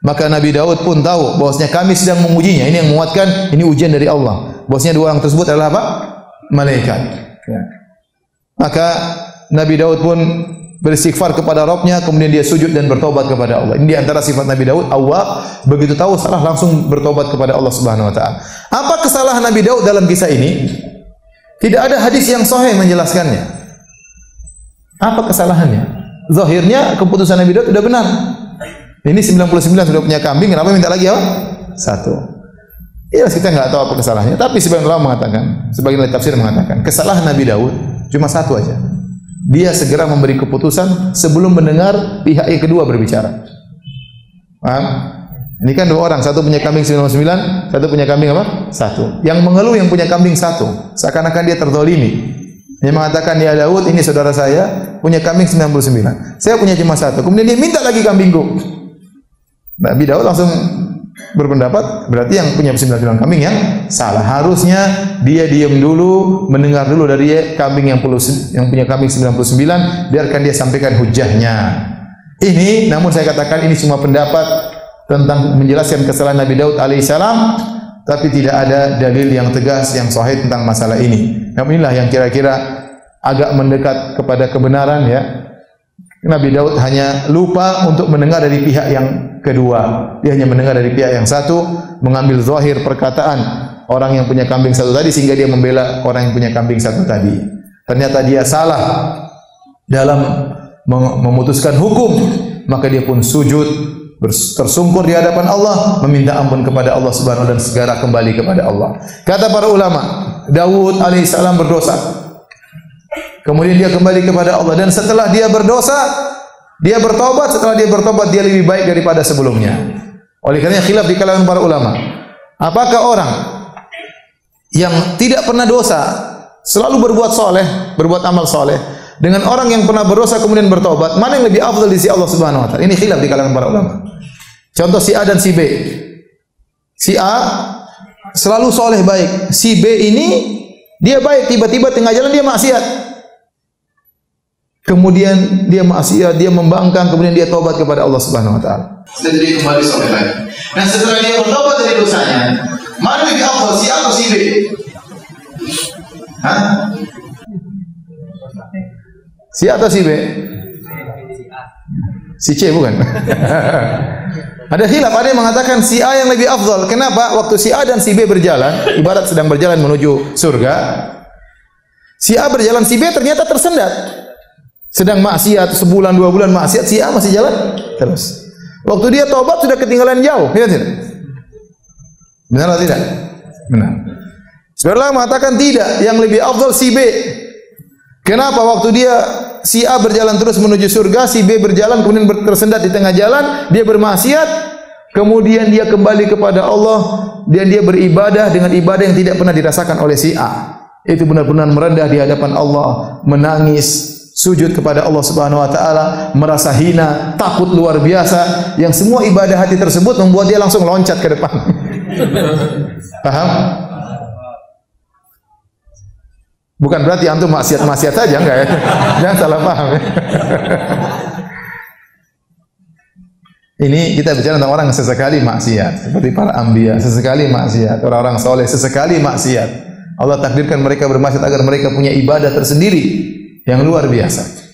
Maka Nabi Daud pun tahu bahwasanya kami sedang mengujinya. Ini yang menguatkan ini ujian dari Allah. Bahwasanya 2 orang tersebut adalah apa? Malaikat. Ya. Maka Nabi Daud pun beristighfar kepada Rabb-Nya, kemudian dia sujud dan bertobat kepada Allah. Ini di antara sifat Nabi Daud, awwab, begitu tahu salah langsung bertobat kepada Allah Subhanahu wa taala. Apa kesalahan Nabi Daud dalam kisah ini? Tidak ada hadis yang sahih menjelaskannya. Apa kesalahannya? Zahirnya keputusan Nabi Daud sudah benar. Ini 99 sudah punya kambing, kenapa minta lagi apa? 1. Ya kita enggak tahu apa kesalahannya, tapi sebagian ulama mengatakan, sebagian tafsir mengatakan, kesalahan Nabi Daud cuma 1 aja. Dia segera memberi keputusan sebelum mendengar pihak yang kedua berbicara. Paham? Ini kan 2 orang, satu punya kambing 99, satu punya kambing apa? 1. Yang mengeluh yang punya kambing 1, seakan-akan dia terzalimi. Dia mengatakan, "Ya Daud, ini saudara saya punya kambing 99. Saya punya cuma 1." Kemudian dia minta lagi kambingku. Nabi Daud langsung berpendapat, berarti yang punya 99 kambing yang salah. Harusnya dia diam dulu, mendengar dulu dari kambing yang punya kambing 99, biarkan dia sampaikan hujahnya. Ini, namun saya katakan ini cuma pendapat tentang menjelaskan kesalahan Nabi Daud alaihissalam, tapi tidak ada dalil yang tegas yang sahih tentang masalah ini. Namun inilah yang kira-kira agak mendekat kepada kebenaran ya. Nabi Daud hanya lupa untuk mendengar dari pihak yang kedua. Dia hanya mendengar dari pihak yang satu, mengambil zahir perkataan orang yang punya kambing 1 tadi sehingga dia membela orang yang punya kambing 1 tadi. Ternyata dia salah dalam memutuskan hukum, maka dia pun sujud tersungkur di hadapan Allah, meminta ampun kepada Allah Subhanahu wa taala dan segera kembali kepada Allah. Kata para ulama, Daud alaihissalam berdosa. Kemudian dia kembali kepada Allah, dan setelah dia berdosa, dia bertobat. Setelah dia bertobat, dia lebih baik daripada sebelumnya. Oleh karena khilaf di kalangan para ulama. Apakah orang yang tidak pernah dosa selalu berbuat soleh, berbuat amal soleh, dengan orang yang pernah berdosa kemudian bertobat, mana yang lebih afdal di sisi Allah Subhanahu wa taala? Ini khilaf di kalangan para ulama. Contoh si A dan si B. Si A selalu soleh baik. Si B ini dia baik, tiba-tiba tengah jalan dia maksiat. Kemudian dia maksiat, dia membangkang, kemudian dia tobat kepada Allah Subhanahu wa taala. Setelah dia kembali soleh lagi. Nah, setelah dia bertobat dari dosanya, mana lebih afdal, si A atau si B? Hah? Si A atau si B? Si C bukan? Ada khilaf, ada yang mengatakan si A yang lebih afdal. Kenapa? Waktu si A dan si B berjalan, ibarat sedang berjalan menuju surga. Si A berjalan, si B ternyata tersendat. Sedang maksiat sebulan 2 bulan maksiat, si A masih jalan terus. Waktu dia tobat sudah ketinggalan jauh, ya tidak? Benar atau tidak? Benar. Sebenarnya mengatakan tidak, yang lebih afdal si B. Kenapa? Waktu dia si A berjalan terus menuju surga, si B berjalan kemudian tersendat di tengah jalan, dia bermaksiat, kemudian dia kembali kepada Allah dan dia beribadah dengan ibadah yang tidak pernah dirasakan oleh si A. Itu benar-benar merendah di hadapan Allah, menangis, sujud kepada Allah Subhanahu wa taala, merasa hina, takut luar biasa, yang semua ibadah hati tersebut membuat dia langsung loncat ke depan. Paham? Bukan berarti antum maksiat-maksiat saja, enggak ya? Jangan salah paham ya. Ini kita bicara tentang orang yang sesekali maksiat, seperti para anbiya, sesekali maksiat, orang-orang soleh sesekali maksiat. Allah takdirkan mereka bermaksiat agar mereka punya ibadah tersendiri yang luar biasa.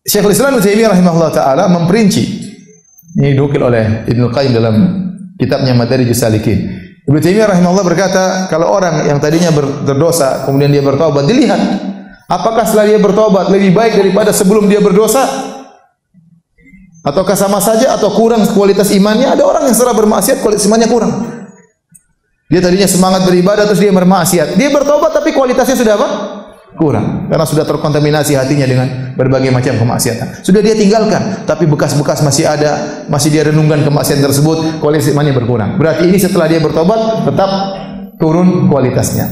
Syekhul Islam Ibnu Taimiyah rahimahullah taala memperinci. Ini dinukil oleh Ibnu Qayyim dalam kitabnya Madarijus Salikin. Ibnu Taimiyah rahimahullah berkata, kalau orang yang tadinya berdosa kemudian dia bertobat, dilihat apakah setelah dia bertobat lebih baik daripada sebelum dia berdosa? Ataukah sama saja atau kurang kualitas imannya? Ada orang yang setelah bermaksiat kualitas imannya kurang. Dia tadinya semangat beribadah terus dia bermaksiat. Dia bertobat tapi kualitasnya sudah apa? Kurang. Karena sudah terkontaminasi hatinya dengan berbagai macam kemaksiatan. Sudah dia tinggalkan, tapi bekas-bekas masih ada, masih dia renungkan kemaksiatan tersebut, kualitas imannya berkurang. Berarti ini setelah dia bertobat tetap turun kualitasnya.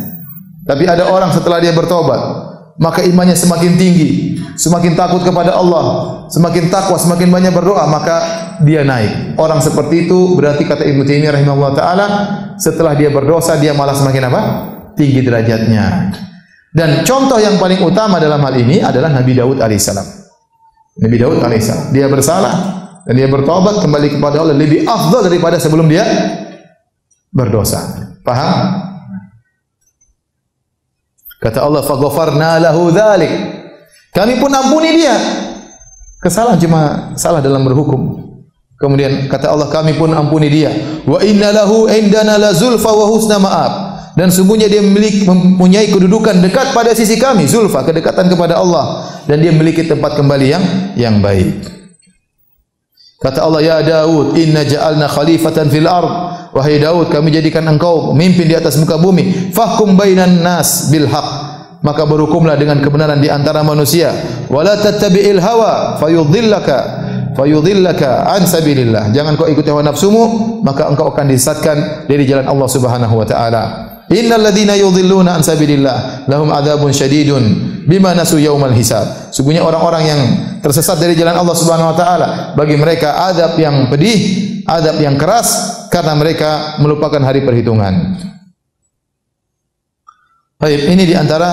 Tapi ada orang setelah dia bertobat, maka imannya semakin tinggi, semakin takut kepada Allah, semakin takwa, semakin banyak berdoa, maka dia naik. Orang seperti itu berarti kata Ibnu Taimiyah rahimahullah taala, setelah dia berdosa dia malah semakin apa? Tinggi derajatnya. Dan contoh yang paling utama dalam hal ini adalah Nabi Daud alaihissalam. Nabi Daud alaihissalam, dia bersalah dan dia bertobat kembali kepada Allah lebih afdal daripada sebelum dia berdosa. Paham? Kata Allah, "Faghfarna lahu dzalik." Kami pun ampuni dia. Kesalahan cuma salah dalam berhukum. Kemudian kata Allah, kami pun ampuni dia. Wa inna lahu indana la zulfa wa husna ma'ab. Dan sungguhnya dia mempunyai kedudukan dekat pada sisi kami, zulfa, kedekatan kepada Allah, dan dia memiliki tempat kembali yang baik. Kata Allah, ya Daud, inna ja'alna khalifatan fil ard. Wahai Daud, kami jadikan engkau pemimpin di atas muka bumi. Fahkum bainan nas bil haq. Maka berhukumlah dengan kebenaran di antara manusia. Wala tattabi'il hawa fayudhillaka an sabilillah. Jangan kau ikuti hawa nafsumu, maka engkau akan disesatkan dari jalan Allah Subhanahu wa taala. Innal ladzina yudhilluna an sabilillah lahum adzabun syadidun bima nasu yaumal hisab. Sungguhnya orang-orang yang tersesat dari jalan Allah Subhanahu wa taala, bagi mereka azab yang pedih, azab yang keras karena mereka melupakan hari perhitungan. Baik, ini di antara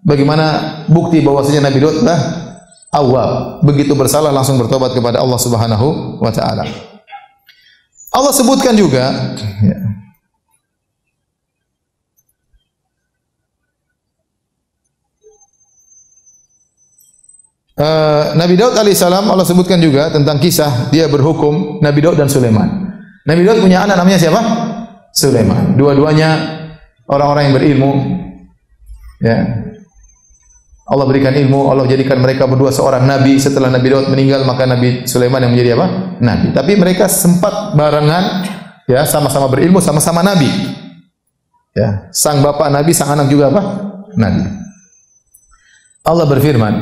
bagaimana bukti bahwasanya Nabi Daud adalah awwab, begitu bersalah langsung bertobat kepada Allah Subhanahu wa taala. Allah sebutkan juga Nabi Daud alaihissalam, Allah sebutkan juga tentang kisah dia berhukum, Nabi Daud dan Sulaiman. Nabi Daud punya anak namanya siapa? Sulaiman. Dua-duanya orang-orang yang berilmu. Ya. Allah berikan ilmu, Allah jadikan mereka berdua seorang nabi. Setelah Nabi Daud meninggal, maka Nabi Sulaiman yang menjadi apa? Nabi. Tapi mereka sempat barengan, ya, sama-sama berilmu, sama-sama nabi. Ya, sang bapak nabi, sang anak juga apa? Nabi. Allah berfirman,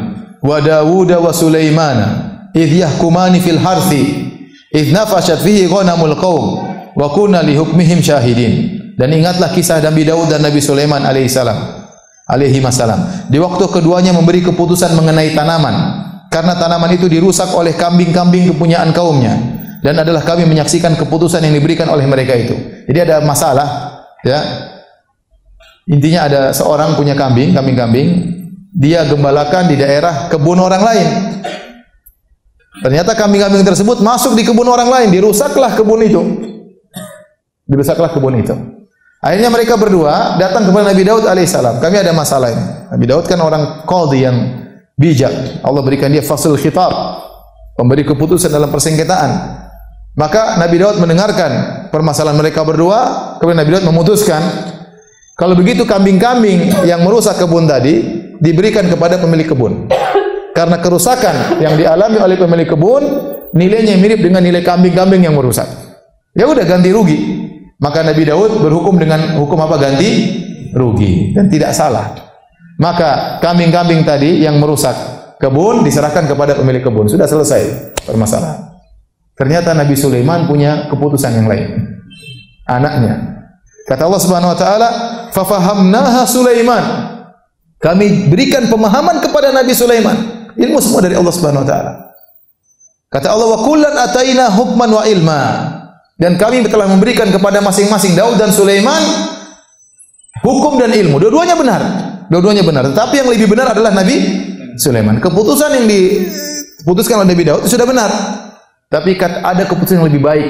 wa Dawud wa Sulaiman idh yahkumani fil harthi idh nafashat fihi ghanamul qaum wa kunna li hukmihim syahidin. Dan ingatlah kisah Nabi Daud dan Nabi Sulaiman alaihi masalam di waktu keduanya memberi keputusan mengenai tanaman, karena tanaman itu dirusak oleh kambing-kambing kepunyaan kaumnya, dan adalah kami menyaksikan keputusan yang diberikan oleh mereka itu. Jadi ada masalah, ya. Intinya ada seorang punya kambing-kambing, dia gembalakan di daerah kebun orang lain. Ternyata kambing-kambing tersebut masuk di kebun orang lain, dirusaklah kebun itu. Akhirnya mereka berdua datang kepada Nabi Daud alaihissalam. Kami ada masalah ini. Nabi Daud kan orang qadhi yang bijak. Allah berikan dia faslul khitab, pemberi keputusan dalam persengketaan. Maka Nabi Daud mendengarkan permasalahan mereka berdua. Kemudian Nabi Daud memutuskan, kalau begitu kambing-kambing yang merusak kebun tadi diberikan kepada pemilik kebun. Karena kerusakan yang dialami oleh pemilik kebun nilainya mirip dengan nilai kambing-kambing yang merusak. Ya udah, ganti rugi. Maka Nabi Daud berhukum dengan hukum apa? Ganti rugi, dan tidak salah. Maka kambing-kambing tadi yang merusak kebun diserahkan kepada pemilik kebun. Sudah selesai permasalahan. Ternyata Nabi Sulaiman punya keputusan yang lain. Anaknya. Kata Allah Subhanahu wa taala, "Fa fahamnaha Sulaiman." Kami berikan pemahaman kepada Nabi Sulaiman. Ilmu semua dari Allah Subhanahu wa taala. Kata Allah, "Wa kullan ataina hukman wa ilma." Dan kami telah memberikan kepada masing-masing Daud dan Sulaiman hukum dan ilmu. Dua-duanya benar. Tetapi yang lebih benar adalah Nabi Sulaiman. Keputusan yang diputuskan oleh Nabi Daud itu sudah benar. Tapi ada keputusan yang lebih baik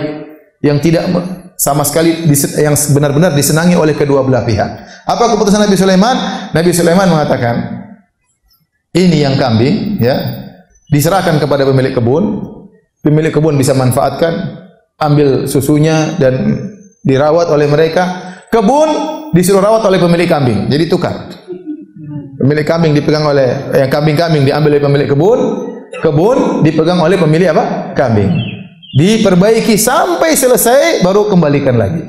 yang tidak sama sekali yang benar-benar disenangi oleh kedua belah pihak. Apa keputusan Nabi Sulaiman? Nabi Sulaiman mengatakan, ini yang kambing, ya, diserahkan kepada pemilik kebun. Pemilik kebun bisa manfaatkan, ambil susunya dan dirawat oleh mereka. Kebun disuruh rawat oleh pemilik kambing. Jadi tukar. Pemilik kambing dipegang oleh kambing-kambing diambil oleh pemilik kebun. Kebun dipegang oleh pemilik apa? Kambing. Diperbaiki sampai selesai baru kembalikan lagi.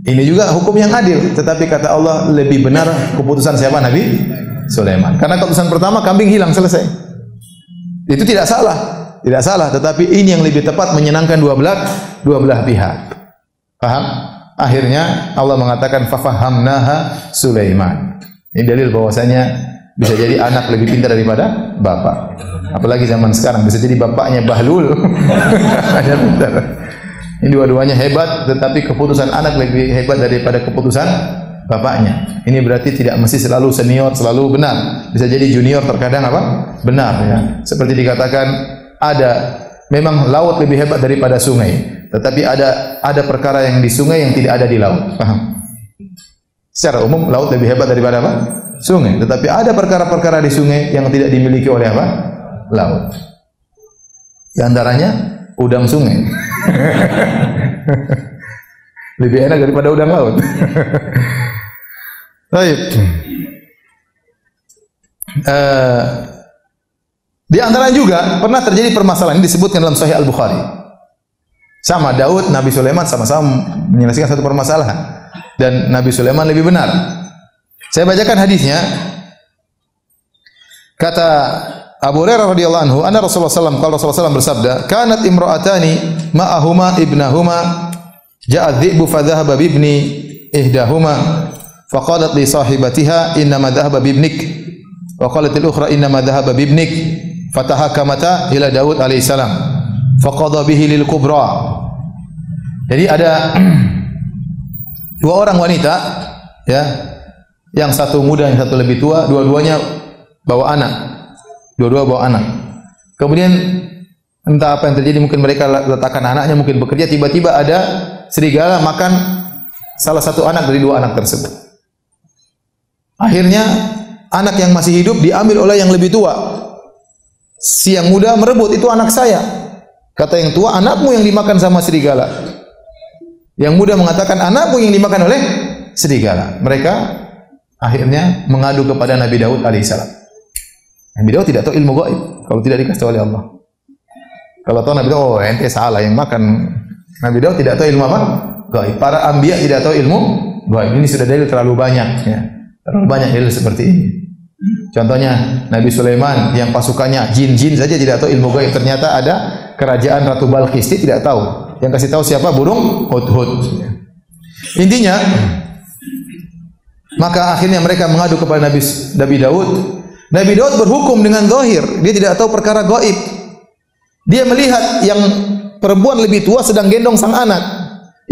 Ini juga hukum yang adil, tetapi kata Allah lebih benar keputusan siapa? Nabi Sulaiman. Karena keputusan pertama kambing hilang selesai. Itu tidak salah, tetapi ini yang lebih tepat menyenangkan dua belah pihak. Paham? Akhirnya Allah mengatakan fafahamnaha Sulaiman. Ini dalil bahwasanya bisa jadi anak lebih pintar daripada bapak. Apalagi zaman sekarang bisa jadi bapaknya bahlul. Ini dua-duanya hebat, tetapi keputusan anak lebih hebat daripada keputusan bapaknya. Ini berarti tidak mesti selalu senior selalu benar. Bisa jadi junior terkadang apa? Benar, ya. Seperti dikatakan memang laut lebih hebat daripada sungai, tetapi ada perkara yang di sungai yang tidak ada di laut. Paham? Secara umum laut lebih hebat daripada apa? Sungai, tetapi ada perkara-perkara di sungai yang tidak dimiliki oleh apa? Laut. Di antaranya udang sungai. Lebih enak daripada udang laut. Baik. Di antara juga pernah terjadi permasalahan ini disebutkan dalam Sahih Al-Bukhari. Sama Daud, Nabi Sulaiman sama-sama menyelesaikan satu permasalahan dan Nabi Sulaiman lebih benar. Saya bacakan hadisnya. Kata Abu Hurairah radhiyallahu anhu, anna Rasulullah sallallahu alaihi wasallam bersabda, "Kanat imra'atani ma'ahuma ibnahuma, ja'a dhi'bu fa dhahaba bi ibni ihdahuma, fa qalat li sahibatiha inna ma dhahaba bi ibnik, wa qalat al-ukhra inna ma dhahaba bi ibnik, fatahakamata ila Daud alaihi salam, fa qada bihi lil kubra." Jadi ada dua orang wanita, ya, yang satu muda, yang satu lebih tua, dua-duanya bawa anak. Dua-dua bawa anak. Kemudian entah apa yang terjadi, mungkin mereka letakkan anaknya, mungkin bekerja, tiba-tiba ada serigala makan salah satu anak dari dua anak tersebut. Akhirnya anak yang masih hidup diambil oleh yang lebih tua. Si yang muda merebut, itu anak saya. Kata yang tua, anakmu yang dimakan sama serigala. Yang muda mengatakan, anakmu yang dimakan oleh serigala. Mereka akhirnya mengadu kepada Nabi Daud alaihissalam. Nabi Daud tidak tahu ilmu gaib kalau tidak dikasih oleh Allah. Kalau tahu Nabi Daud, oh ente salah yang makan. Nabi Daud tidak tahu ilmu apa? Gaib. Para anbiya tidak tahu ilmu gaib. Ini sudah dalil terlalu banyak, ya. Terlalu banyak dalil seperti ini. Contohnya Nabi Sulaiman yang pasukannya jin-jin saja tidak tahu ilmu gaib. Ternyata ada kerajaan Ratu Balqis, dia tidak tahu. Yang kasih tahu siapa? Burung hudhud. Intinya, maka akhirnya mereka mengadu kepada Nabi Daud. Nabi Daud berhukum dengan zahir, dia tidak tahu perkara gaib. Dia melihat yang perempuan lebih tua sedang gendong sang anak,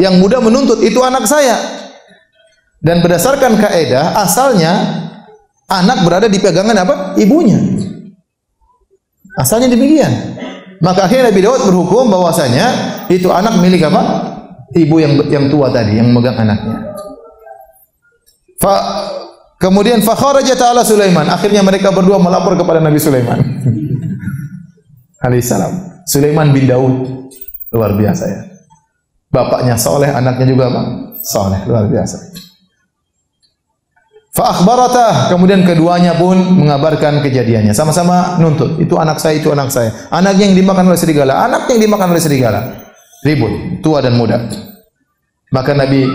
yang muda menuntut, itu anak saya. Dan berdasarkan kaidah, asalnya anak berada di pegangan apa? Ibunya. Asalnya demikian. Maka akhirnya Nabi Daud berhukum bahwasanya itu anak milik apa? Ibu yang tua tadi, yang memegang anaknya. Kemudian fa kharaja ta'ala Sulaiman. Akhirnya mereka berdua melapor kepada Nabi Sulaiman alaihissalam. Sulaiman bin Daud, luar biasa, ya. Bapaknya soleh, anaknya juga apa? Soleh, luar biasa. Fa akhbaratah, kemudian keduanya pun mengabarkan kejadiannya. Sama-sama nuntut, itu anak saya, itu anak saya. Anak yang dimakan oleh serigala, anak yang dimakan oleh serigala. Ribut, tua dan muda. Maka Nabi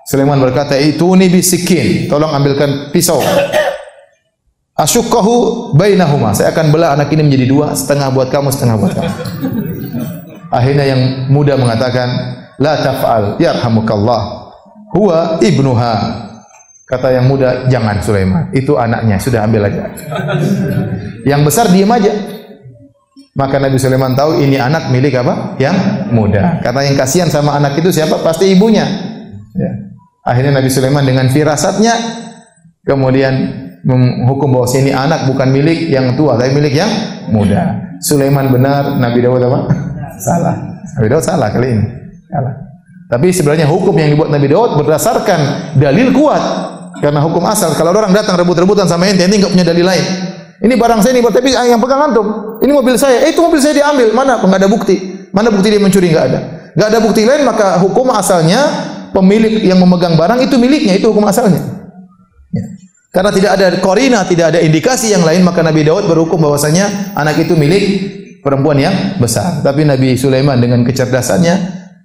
Sulaiman berkata, "Ituni bisikin, tolong ambilkan pisau. Asyukkahu bainahuma, saya akan belah anak ini menjadi dua, setengah buat kamu, setengah buat kamu." Akhirnya yang muda mengatakan, "La taf'al, yarhamukallah. Huwa ibnuha." Kata yang muda, "Jangan Sulaiman, itu anaknya, sudah ambil aja." Yang besar diam aja. Maka Nabi Sulaiman tahu ini anak milik apa? Yang muda. Kata yang kasihan sama anak itu siapa? Pasti ibunya. Ya. Akhirnya Nabi Sulaiman dengan firasatnya kemudian menghukum bahwa ini anak bukan milik yang tua, tapi milik yang muda. Sulaiman benar, Nabi Daud apa? Salah. Nabi Daud salah kali ini. Salah. Tapi sebenarnya hukum yang dibuat Nabi Daud berdasarkan dalil kuat. Karena hukum asal, kalau orang datang rebut-rebutan sama ente enggak punya dalil lain. Ini barang saya ini, tapi yang pegang antum. Ini mobil saya. Itu mobil saya diambil. Mana? Enggak ada bukti. Mana bukti dia mencuri? Enggak ada. Enggak ada bukti lain, maka hukum asalnya pemilik yang memegang barang itu miliknya, itu hukum asalnya. Ya. Karena tidak ada korina, tidak ada indikasi yang lain, maka Nabi Daud berhukum bahwasanya anak itu milik perempuan yang besar. Tapi Nabi Sulaiman dengan kecerdasannya,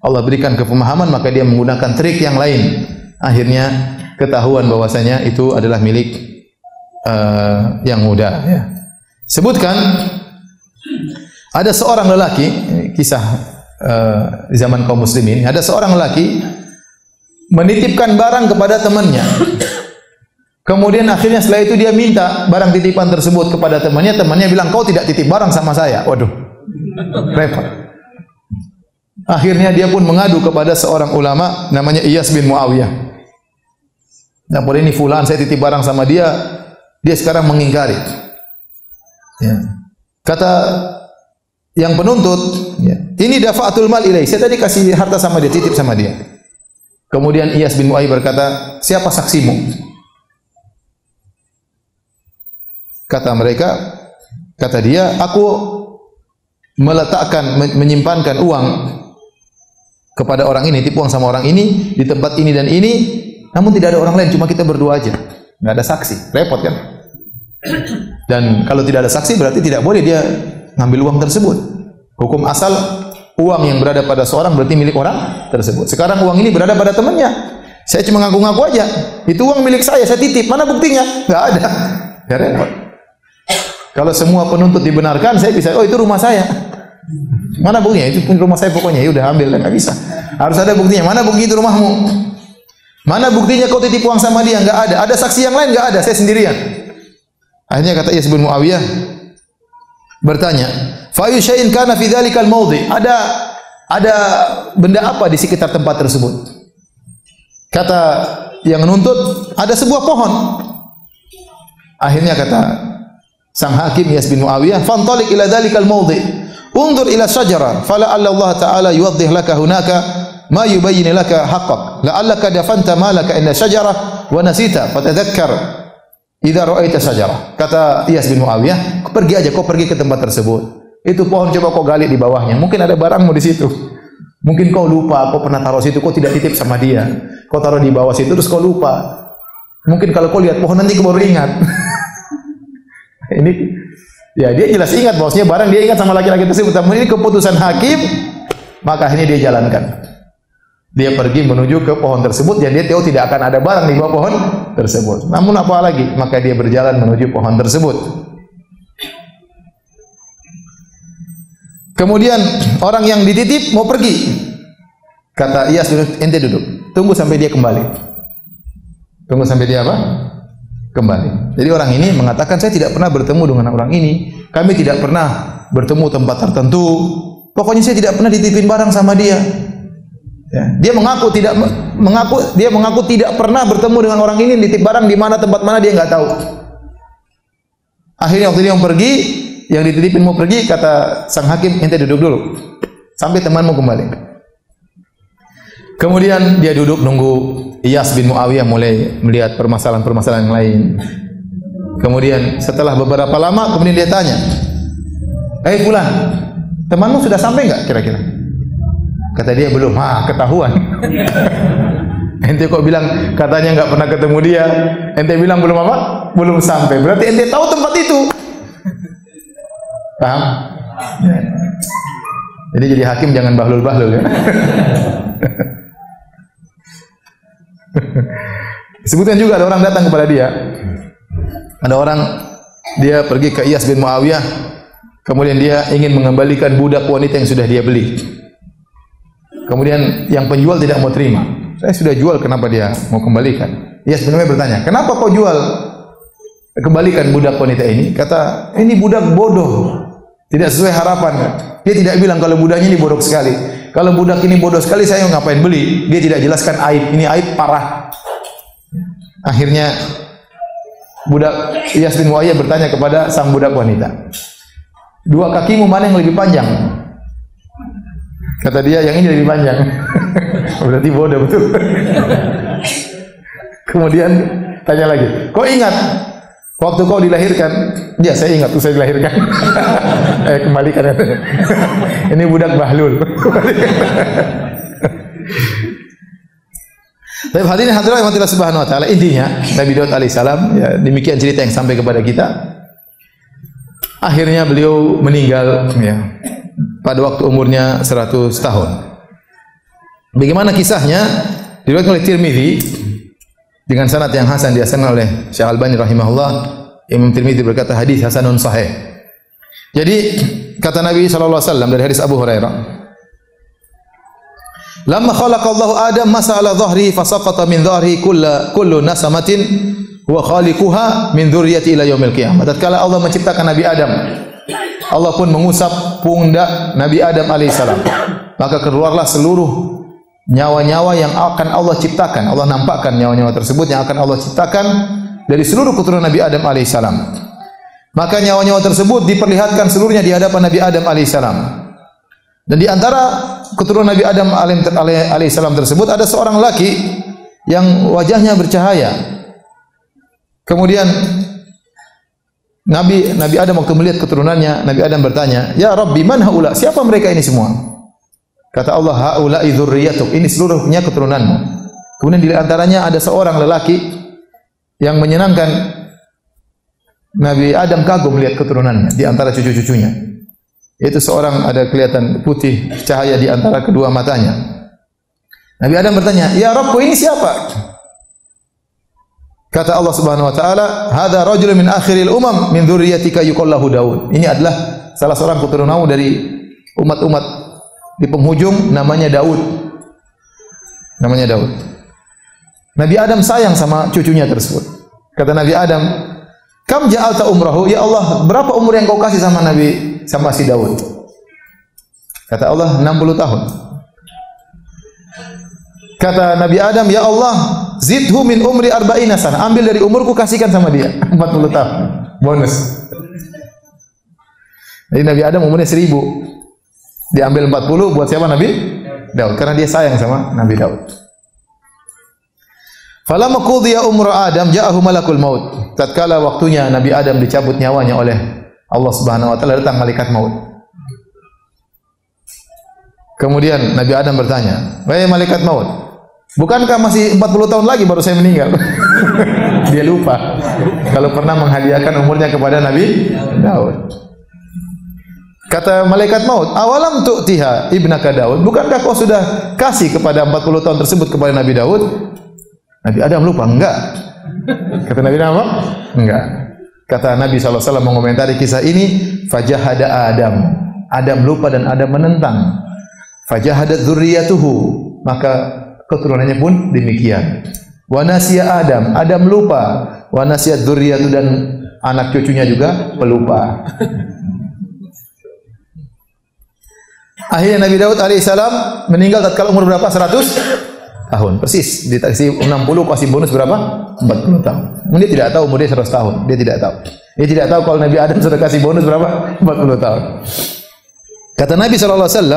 Allah berikan kepemahaman, maka dia menggunakan trik yang lain. Akhirnya ketahuan bahwasanya itu adalah milik yang muda. Ya. Sebutkan ada seorang lelaki, kisah zaman kaum muslimin, ada seorang lelaki menitipkan barang kepada temannya. Kemudian akhirnya setelah itu dia minta barang titipan tersebut kepada temannya. Temannya bilang, kau tidak titip barang sama saya. Waduh, repot. Akhirnya dia pun mengadu kepada seorang ulama namanya Iyas bin Muawiyah. Nah, boleh ini fulan saya titip barang sama dia, dia sekarang mengingkari. Ya. Kata yang penuntut, ya, ini dafa'atul mal ilaih. Saya tadi kasih harta sama dia, titip sama dia. Kemudian Iyas bin Muawiyah berkata, siapa saksimu? Kata mereka, kata dia, aku meletakkan, menyimpankan uang kepada orang ini, tipu uang sama orang ini di tempat ini dan ini, namun tidak ada orang lain, cuma kita berdua aja, nggak ada saksi, repot kan? Dan kalau tidak ada saksi berarti tidak boleh dia ngambil uang tersebut. Hukum asal uang yang berada pada seorang berarti milik orang tersebut. Sekarang uang ini berada pada temannya, saya cuma ngaku-ngaku aja, itu uang milik saya titip, mana buktinya? Nggak ada, ya repot. Kalau semua penuntut dibenarkan, saya bisa, oh itu rumah saya. Mana buktinya? Itu rumah saya pokoknya. Ya udah ambil, enggak bisa. Harus ada buktinya. Mana bukti itu rumahmu? Mana buktinya kau titip uang sama dia? Enggak ada. Ada saksi yang lain? Enggak ada. Saya sendirian. Akhirnya kata Iyas bin Muawiyah bertanya, "Fa ayu syai'in kana fi dzalikal mawdi'?" Ada benda apa di sekitar tempat tersebut? Kata yang menuntut, ada sebuah pohon. Akhirnya kata sang hakim Iyas bin Muawiyah, "Fantaliq ila dzalikal mawdi', unzur ila syajara, fala Allah ta'ala yuwaddih laka hunaka ma yubayyin laka haqqak, la'allaka dafanta malaka inda syajarah wa nasita fatadhakkar idza ra'aita syajarah." Kata Iyas bin Muawiyah, pergi aja, kau pergi ke tempat tersebut. Itu pohon, coba kau gali di bawahnya. Mungkin ada barangmu di situ. Mungkin kau lupa, kau pernah taruh situ, kau tidak titip sama dia. Kau taruh di bawah situ terus kau lupa. Mungkin kalau kau lihat pohon nanti kau baru ingat. Ini ya dia jelas ingat bahwasanya barang dia ingat sama laki-laki tersebut. Namun ini keputusan hakim, maka akhirnya dia jalankan. Dia pergi menuju ke pohon tersebut dan dia tahu tidak akan ada barang di bawah pohon tersebut. Namun apa lagi? Maka dia berjalan menuju pohon tersebut. Kemudian orang yang dititip mau pergi. Kata Iyas, ente duduk. Tunggu sampai dia kembali. Tunggu sampai dia apa? Kembali. Jadi orang ini mengatakan, saya tidak pernah bertemu dengan orang ini. Kami tidak pernah bertemu tempat tertentu. Pokoknya saya tidak pernah dititipin barang sama dia. Ya. Dia mengaku tidak pernah bertemu dengan orang ini, nitip barang di mana, tempat mana dia nggak tahu. Akhirnya waktu dia mau pergi, yang dititipin mau pergi, kata sang hakim, ente duduk dulu sampai temanmu kembali. Kemudian dia duduk nunggu Iyas bin Muawiyah mulai melihat permasalahan-permasalahan yang lain. Kemudian setelah beberapa lama, kemudian dia tanya, fulan, temanmu sudah sampai enggak kira-kira? Kata dia belum. Ketahuan. Ente kok bilang katanya enggak pernah ketemu dia, ente bilang belum apa? Belum sampai. Berarti ente tahu tempat itu. Paham? Jadi hakim jangan bahlul-bahlul ya. Disebutkan juga ada orang datang kepada dia. Ada orang dia pergi ke Iyas bin Muawiyah, kemudian dia ingin mengembalikan budak wanita yang sudah dia beli. Kemudian yang penjual tidak mau terima. Saya sudah jual, kenapa dia mau kembalikan? Iyas bin Muawiyah bertanya, kenapa kau jual? Kembalikan budak wanita ini. Kata, ini budak bodoh, tidak sesuai harapan. Dia tidak bilang kalau budaknya ini bodoh sekali. Kalau budak ini bodoh sekali, saya ngapain beli? Dia tidak jelaskan aib. Ini aib parah. Akhirnya budak Iyas bin Muawiyah bertanya kepada sang budak wanita. dua kakimu mana yang lebih panjang? Kata dia, yang ini lebih panjang. Berarti bodoh betul. Kemudian tanya lagi, kau ingat waktu kau dilahirkan? Ya, saya ingat waktu saya dilahirkan. Kembalikan. Ini budak bahlul. Tapi hadirin hadirat yang Allah Subhanahu wa taala, intinya Nabi Daud alaihissalam, ya, demikian cerita yang sampai kepada kita. Akhirnya beliau meninggal, ya, pada waktu umurnya 100 tahun. Bagaimana kisahnya? Diriwayatkan oleh Tirmidzi dengan sanad yang hasan, dihasankan oleh Syekh Al-Albani rahimahullah. Imam Tirmidzi berkata hadis hasanun sahih. Jadi kata Nabi sallallahu alaihi wasallam dari hadis Abu Hurairah, "Lamma khalaqallahu Adam masala dhahri fasaqata min dhahri kullu nasamatin huwa khaliquha min dzurriyyati ila yaumil qiyamah." Tatkala Allah menciptakan Nabi Adam, Allah pun mengusap pundak Nabi Adam alaihissalam. Maka keluarlah seluruh nyawa-nyawa yang akan Allah ciptakan. Allah nampakkan nyawa-nyawa tersebut yang akan Allah ciptakan dari seluruh keturunan Nabi Adam alaihissalam. Maka nyawa-nyawa tersebut diperlihatkan seluruhnya di hadapan Nabi Adam alaihissalam. Dan di antara keturunan Nabi Adam alaihissalam tersebut ada seorang laki yang wajahnya bercahaya. Kemudian Nabi Adam waktu melihat keturunannya, Nabi Adam bertanya, "Ya Rabbi, man haula? Siapa mereka ini semua?" Kata Allah, "Haula'i dzurriyyatuk." Ini seluruhnya keturunanmu. Kemudian di antaranya ada seorang lelaki yang menyenangkan Nabi Adam kagum melihat keturunannya di antara cucu-cucunya. Itu seorang ada kelihatan putih cahaya di antara kedua matanya. Nabi Adam bertanya, "Ya Rabbku, ini siapa?" Kata Allah Subhanahu wa taala, "Hadza rajulun min akhiril umam min dzurriyyatika yuqallahu Daud." Ini adalah salah seorang keturunanmu dari umat-umat di penghujung, namanya Daud. Namanya Daud. Nabi Adam sayang sama cucunya tersebut. Kata Nabi Adam, "Kam ja'alta umrahu?" Ya Allah, berapa umur yang kau kasih sama si Daud? Kata Allah, 60 tahun. Kata Nabi Adam, "Ya Allah, zidhu min umri arba'ina sana." Ambil dari umurku, kasihkan sama dia 40 tahun. Bonus. Jadi Nabi Adam umurnya 1000. Diambil 40 buat siapa? Nabi Daud, karena dia sayang sama Nabi Daud. Falamma qudiya umru Adam ja'ahu malakul maut. Tatkala waktunya Nabi Adam dicabut nyawanya oleh Allah Subhanahu wa taala, datang malaikat maut. Kemudian Nabi Adam bertanya, "Wahai malaikat maut, bukankah masih 40 tahun lagi baru saya meninggal?" Dia lupa kalau pernah menghadiahkan umurnya kepada Nabi Daud. Kata malaikat maut, "Awalam tu'tiha ibnaka Daud?" Bukankah kau sudah kasih kepada 40 tahun tersebut kepada Nabi Daud? Nabi Adam lupa, enggak. Kata Nabi Adam, enggak. Kata Nabi SAW mengomentari kisah ini, "Fajahada Adam." Adam lupa dan Adam menentang. Fajahadat dzurriyyatuhu, maka keturunannya pun demikian. Wa nasiya Adam, Adam lupa. Wa nasiyat dzurriyyatu, dan anak cucunya juga pelupa. Akhirnya Nabi Daud alaihissalam meninggal tatkala umur berapa? 100 tahun. Persis. Dikasih 60, kasih bonus berapa? 40 tahun. Dia tidak tahu umur dia 100 tahun. Dia tidak tahu. Dia tidak tahu kalau Nabi Adam sudah kasih bonus berapa? 40 tahun. Kata Nabi SAW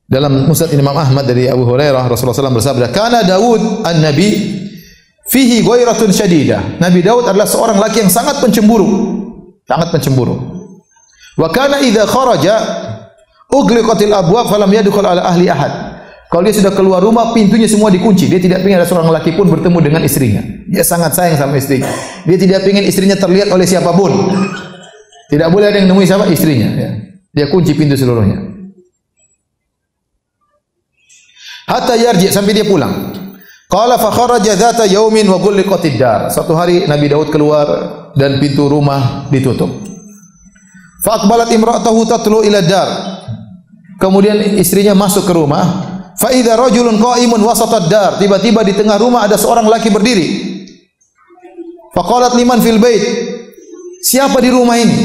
dalam Musnad Imam Ahmad dari Abu Hurairah, Rasulullah SAW bersabda, "Kana Daud an-Nabi fihi ghairatun syadidah." Nabi Daud adalah seorang laki yang sangat pencemburu. Sangat pencemburu. Wa kana idza kharaja ughliqatil abwab falam yadkhul ala ahli ahad. Kalau dia sudah keluar rumah, pintunya semua dikunci. Dia tidak ingin ada seorang lelaki pun bertemu dengan istrinya. Dia sangat sayang sama istrinya. Dia tidak ingin istrinya terlihat oleh siapapun. Tidak boleh ada yang nemui siapa? Istrinya. Ya. Dia kunci pintu seluruhnya. Hatta yarji, sampai dia pulang. Qala fa kharaja dzata yaumin wa ghulliqatid dar. Suatu hari Nabi Daud keluar dan pintu rumah ditutup. Fa aqbalat imra'atuhu tatlu ila dar. Kemudian istrinya masuk ke rumah. Fa idza rajulun qa'imun wasatad dar. Tiba-tiba di tengah rumah ada seorang laki berdiri. Fa qalat liman fil bait. Siapa di rumah ini?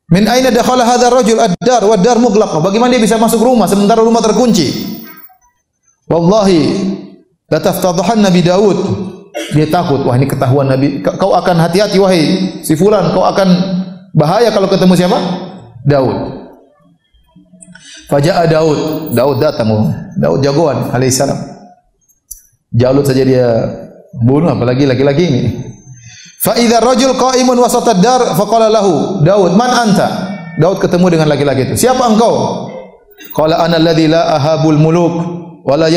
Min aina dakhala hadzal rajul ad-dar wa ad-dar mughlaq. Bagaimana dia bisa masuk rumah sementara rumah terkunci? Wallahi la taftadhahan Nabi Daud Dia takut, wah ini ketahuan Nabi. Kau akan hati-hati wahai si fulan, kau akan bahaya kalau ketemu siapa? Daud. Faja'a Daud. Daud datang. Daud jagoan alaihissalam. Jalut saja dia bunuh, apalagi laki-laki ini. Fa idza rajul qa'imun wasatad dar faqala lahu Daud, "Man anta?" Daud ketemu dengan laki-laki itu. "Siapa engkau?" Qala ana alladhi la ahabul muluk wa la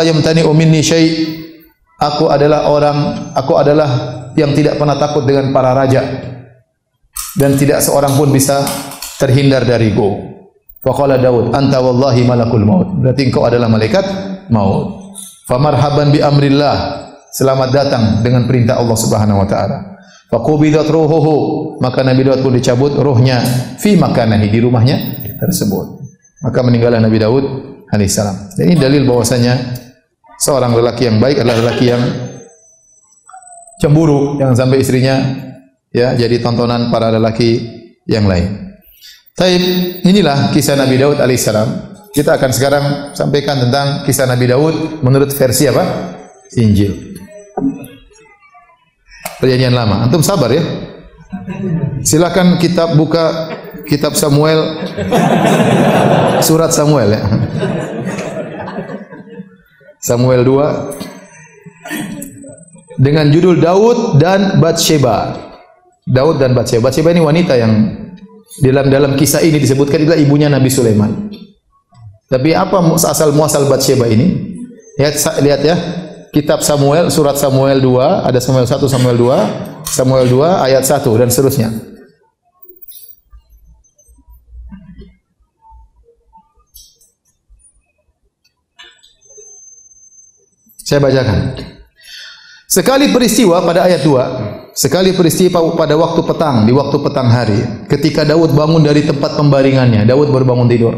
yamtani'u minni syai'. Aku adalah yang tidak pernah takut dengan para raja dan tidak seorang pun bisa terhindar dariku. Faqala Daud, "Anta wallahi malakul maut." Berarti engkau adalah malaikat maut. Famarhaban bi amrillah. Selamat datang dengan perintah Allah Subhanahu wa taala. Faqubidat ruhuhu. Maka Nabi Daud pun dicabut ruhnya fi makanahi, di rumahnya tersebut. Maka meninggallah Nabi Daud alaihissalam. Ini dalil bahwasanya seorang lelaki yang baik adalah lelaki yang cemburu, jangan sampai istrinya ya jadi tontonan para lelaki yang lain. Taib, inilah kisah Nabi Daud alaihissalam. Kita akan sekarang sampaikan tentang kisah Nabi Daud menurut versi apa? Injil. Perjanjian Lama. Antum sabar ya. Silakan buka kitab Samuel, surat Samuel ya. Samuel 2 dengan judul Daud dan Batsheba. Daud dan Batsheba. Batsheba ini wanita yang dalam kisah ini disebutkan adalah ibunya Nabi Sulaiman. Tapi apa asal muasal Batsheba ini? Lihat ya. Kitab Samuel, surat Samuel 2, ada Samuel 1, Samuel 2, Samuel 2 ayat 1 dan seterusnya. Saya bacakan. Sekali peristiwa pada ayat 2, sekali peristiwa pada waktu petang, di waktu petang hari, ketika Daud bangun dari tempat pembaringannya. Daud baru bangun tidur.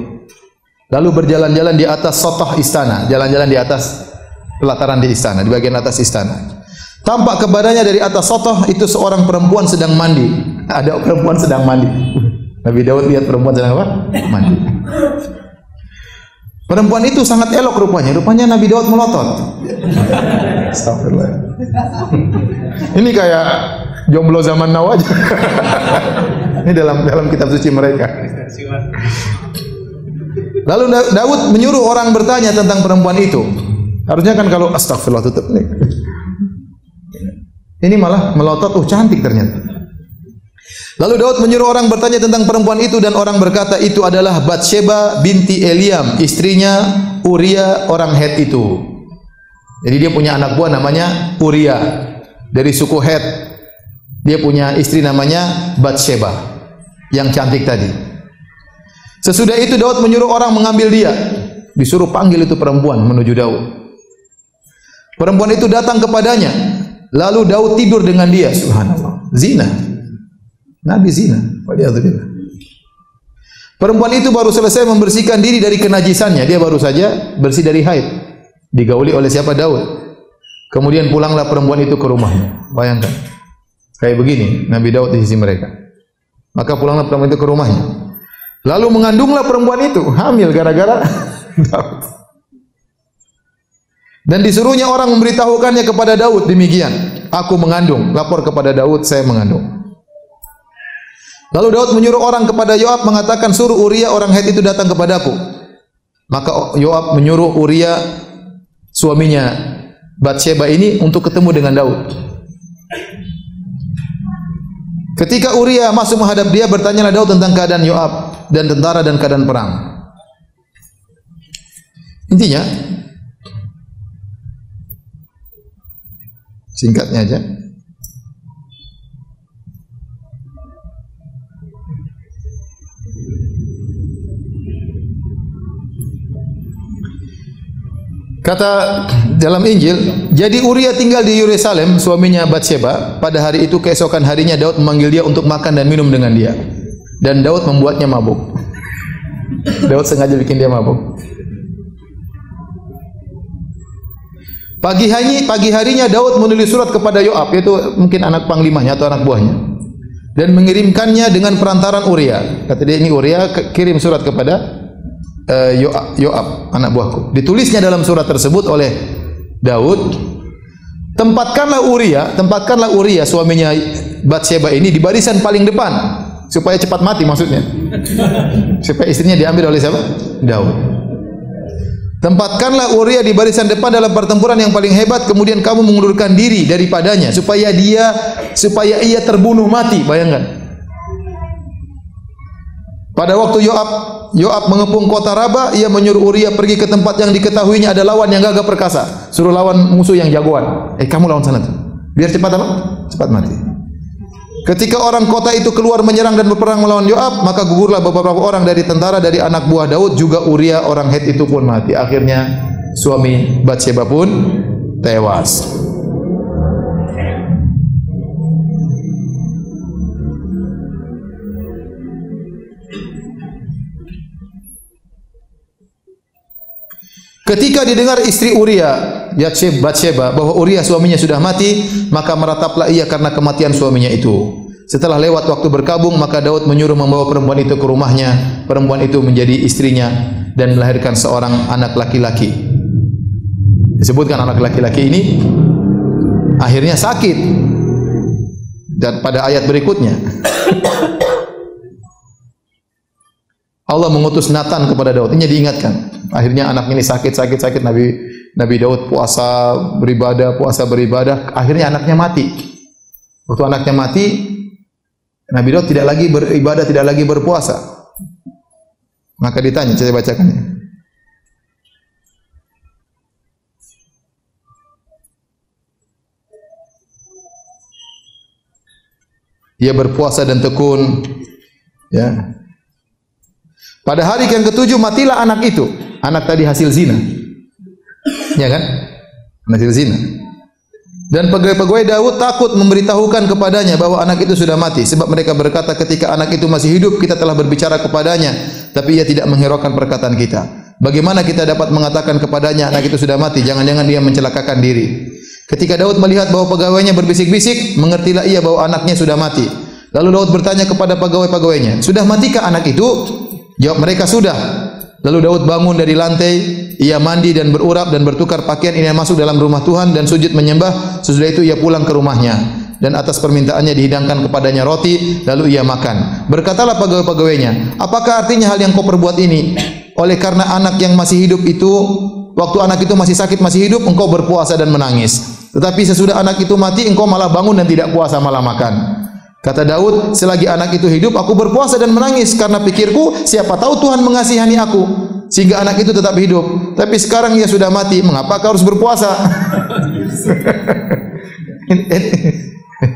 Lalu berjalan-jalan di atas sotoh istana, jalan-jalan di atas pelataran di istana, di bagian atas istana. Tampak kepadanya dari atas sotoh itu seorang perempuan sedang mandi. Ada perempuan sedang mandi. Nabi Daud lihat perempuan sedang apa? Mandi. Perempuan itu sangat elok rupanya. Rupanya Nabi Daud melotot. Astagfirullah. Ini kayak jomblo zaman now aja. Ini dalam kitab suci mereka. Lalu Daud menyuruh orang bertanya tentang perempuan itu. Harusnya kan kalau astagfirullah tutup nih. Ini malah melotot, cantik ternyata. Lalu Daud menyuruh orang bertanya tentang perempuan itu dan orang berkata itu adalah Batsheba binti Eliam, istrinya Uria orang Het itu. Jadi dia punya anak buah namanya Uria dari suku Het. Dia punya istri namanya Batsheba yang cantik tadi. Sesudah itu Daud menyuruh orang mengambil dia. Disuruh panggil itu perempuan menuju Daud. Perempuan itu datang kepadanya. Lalu Daud tidur dengan dia. Subhanallah. Zina. Nabi zina. Perempuan itu baru selesai membersihkan diri dari kenajisannya. Dia baru saja bersih dari haid. Digauli oleh siapa? Daud. Kemudian pulanglah perempuan itu ke rumahnya. Bayangkan. Kayak begini Nabi Daud di sisi mereka. Maka pulanglah perempuan itu ke rumahnya. Lalu mengandunglah perempuan itu. Hamil gara-gara Daud. Dan disuruhnya orang memberitahukannya kepada Daud demikian. Aku mengandung. Lapor kepada Daud, saya mengandung. Lalu Daud menyuruh orang kepada Yoab mengatakan, suruh Uria orang Het itu datang kepadaku. Maka Yoab menyuruh Uria suaminya Batsheba ini untuk ketemu dengan Daud. Ketika Uria masuk menghadap dia, bertanyalah Daud tentang keadaan Yoab dan tentara dan keadaan perang. Intinya singkatnya aja. Kata dalam Injil, jadi Uria tinggal di Yerusalem, suaminya Batsheba. Pada hari itu keesokan harinya Daud memanggil dia untuk makan dan minum dengan dia. Dan Daud membuatnya mabuk. Daud sengaja bikin dia mabuk. Pagi harinya Daud menulis surat kepada Yoab, yaitu mungkin anak panglimanya atau anak buahnya, dan mengirimkannya dengan perantaran Uria. Kata dia, ini Uria kirim surat kepada Yoab, anak buahku. Ditulisnya dalam surat tersebut oleh Daud, tempatkanlah Uria suaminya Batsyeba ini di barisan paling depan supaya cepat mati maksudnya. Supaya istrinya diambil oleh siapa? Daud. Tempatkanlah Uria di barisan depan dalam pertempuran yang paling hebat, kemudian kamu mengundurkan diri daripadanya supaya ia terbunuh mati. Bayangkan. Pada waktu Yoab mengepung kota Raba, ia menyuruh Uria pergi ke tempat yang diketahuinya ada lawan yang gagah perkasa. Suruh lawan musuh yang jagoan. Kamu lawan sana tuh. Biar cepat apa? Cepat mati. Ketika orang kota itu keluar menyerang dan berperang melawan Yoab, maka gugurlah beberapa orang dari tentara dari anak buah Daud, juga Uria orang Het itu pun mati. Akhirnya suami Batsyeba pun tewas. Ketika didengar istri Uria, Batsyeba, bahwa Uria suaminya sudah mati, maka merataplah ia karena kematian suaminya itu. Setelah lewat waktu berkabung, maka Daud menyuruh membawa perempuan itu ke rumahnya. Perempuan itu menjadi istrinya dan melahirkan seorang anak laki-laki. Disebutkan anak laki-laki ini akhirnya sakit. Dan pada ayat berikutnya Allah mengutus Nathan kepada Daud. Ini diingatkan. Akhirnya anak ini sakit. Nabi Daud puasa beribadah. Akhirnya anaknya mati. Waktu anaknya mati, Nabi Daud tidak lagi beribadah, tidak lagi berpuasa. Maka ditanya, saya bacakan ya. Ia berpuasa dan tekun, ya. Pada hari yang ketujuh matilah anak itu. Anak tadi hasil zina. Ya kan? Hasil zina. Dan pegawai-pegawai Daud takut memberitahukan kepadanya bahwa anak itu sudah mati, sebab mereka berkata ketika anak itu masih hidup kita telah berbicara kepadanya, tapi ia tidak menghiraukan perkataan kita. Bagaimana kita dapat mengatakan kepadanya anak itu sudah mati? Jangan-jangan dia mencelakakan diri. Ketika Daud melihat bahwa pegawainya berbisik-bisik, mengertilah ia bahwa anaknya sudah mati. Lalu Daud bertanya kepada pegawai-pegawainya, "Sudah matikah anak itu?" Jawab mereka, "Sudah." Lalu Daud bangun dari lantai, ia mandi dan berurap dan bertukar pakaian, ia masuk dalam rumah Tuhan dan sujud menyembah. Sesudah itu ia pulang ke rumahnya dan atas permintaannya dihidangkan kepadanya roti, lalu ia makan. Berkatalah pegawai-pegawainya, "Apakah artinya hal yang kau perbuat ini? Oleh karena anak yang masih hidup itu, waktu anak itu masih sakit, masih hidup, engkau berpuasa dan menangis. Tetapi sesudah anak itu mati, engkau malah bangun dan tidak puasa, malah makan." Kata Daud, "Selagi anak itu hidup, aku berpuasa dan menangis karena pikirku, siapa tahu Tuhan mengasihani aku sehingga anak itu tetap hidup. Tapi sekarang ia sudah mati, mengapa kau harus berpuasa?"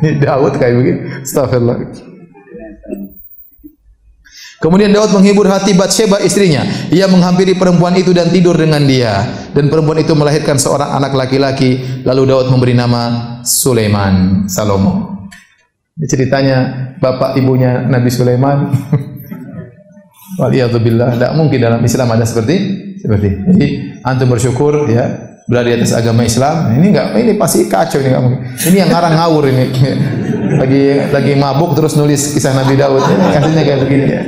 Ini Daud kayak begini. Astagfirullah. Kemudian Daud menghibur hati Batsyeba istrinya. Ia menghampiri perempuan itu dan tidur dengan dia. Dan perempuan itu melahirkan seorang anak laki-laki. Lalu Daud memberi nama Sulaiman, Salomo. Ini ceritanya bapak ibunya Nabi Sulaiman. Waliyadzubillah. Tidak mungkin dalam Islam ada seperti. Jadi antum bersyukur ya berada di atas agama Islam. Ini pasti kacau ini, nggak mungkin. Ini yang ngarang ngawur ini. Lagi mabuk terus nulis kisah Nabi Daud. Ini kasusnya kayak begini ya.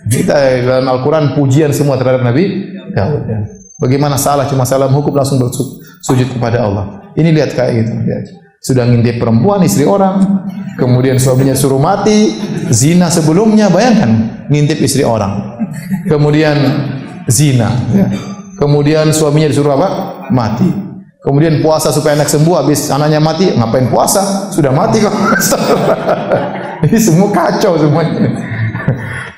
Kita dalam Al-Quran pujian semua terhadap Nabi Daud. Ya. Bagaimana salah cuma salah hukum langsung bersujud kepada Allah. Ini lihat kayak gitu. Lihat. Sudah ngintip perempuan istri orang, kemudian suaminya suruh mati, zina sebelumnya, bayangkan ngintip istri orang, kemudian zina, ya. Kemudian suaminya disuruh apa? Mati. Kemudian puasa supaya anak sembuh, habis anaknya mati, ngapain puasa? Sudah mati kok. Ini semua kacau semuanya.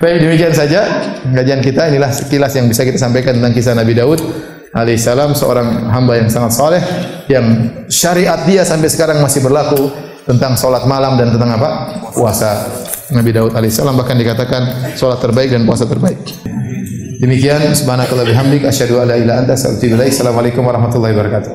Baik, demikian saja kajian kita. Inilah sekilas yang bisa kita sampaikan tentang kisah Nabi Daud alaihissalam, seorang hamba yang sangat saleh, yang syariat dia sampai sekarang masih berlaku tentang salat malam dan tentang apa? Puasa. Nabi Daud alaihissalam bahkan dikatakan salat terbaik dan puasa terbaik. Demikian, subhanakallah bihamdik, asyhadu an la ilaha illa anta, astaghfiruka wa atubu ilaik. Assalamualaikum warahmatullahi wabarakatuh.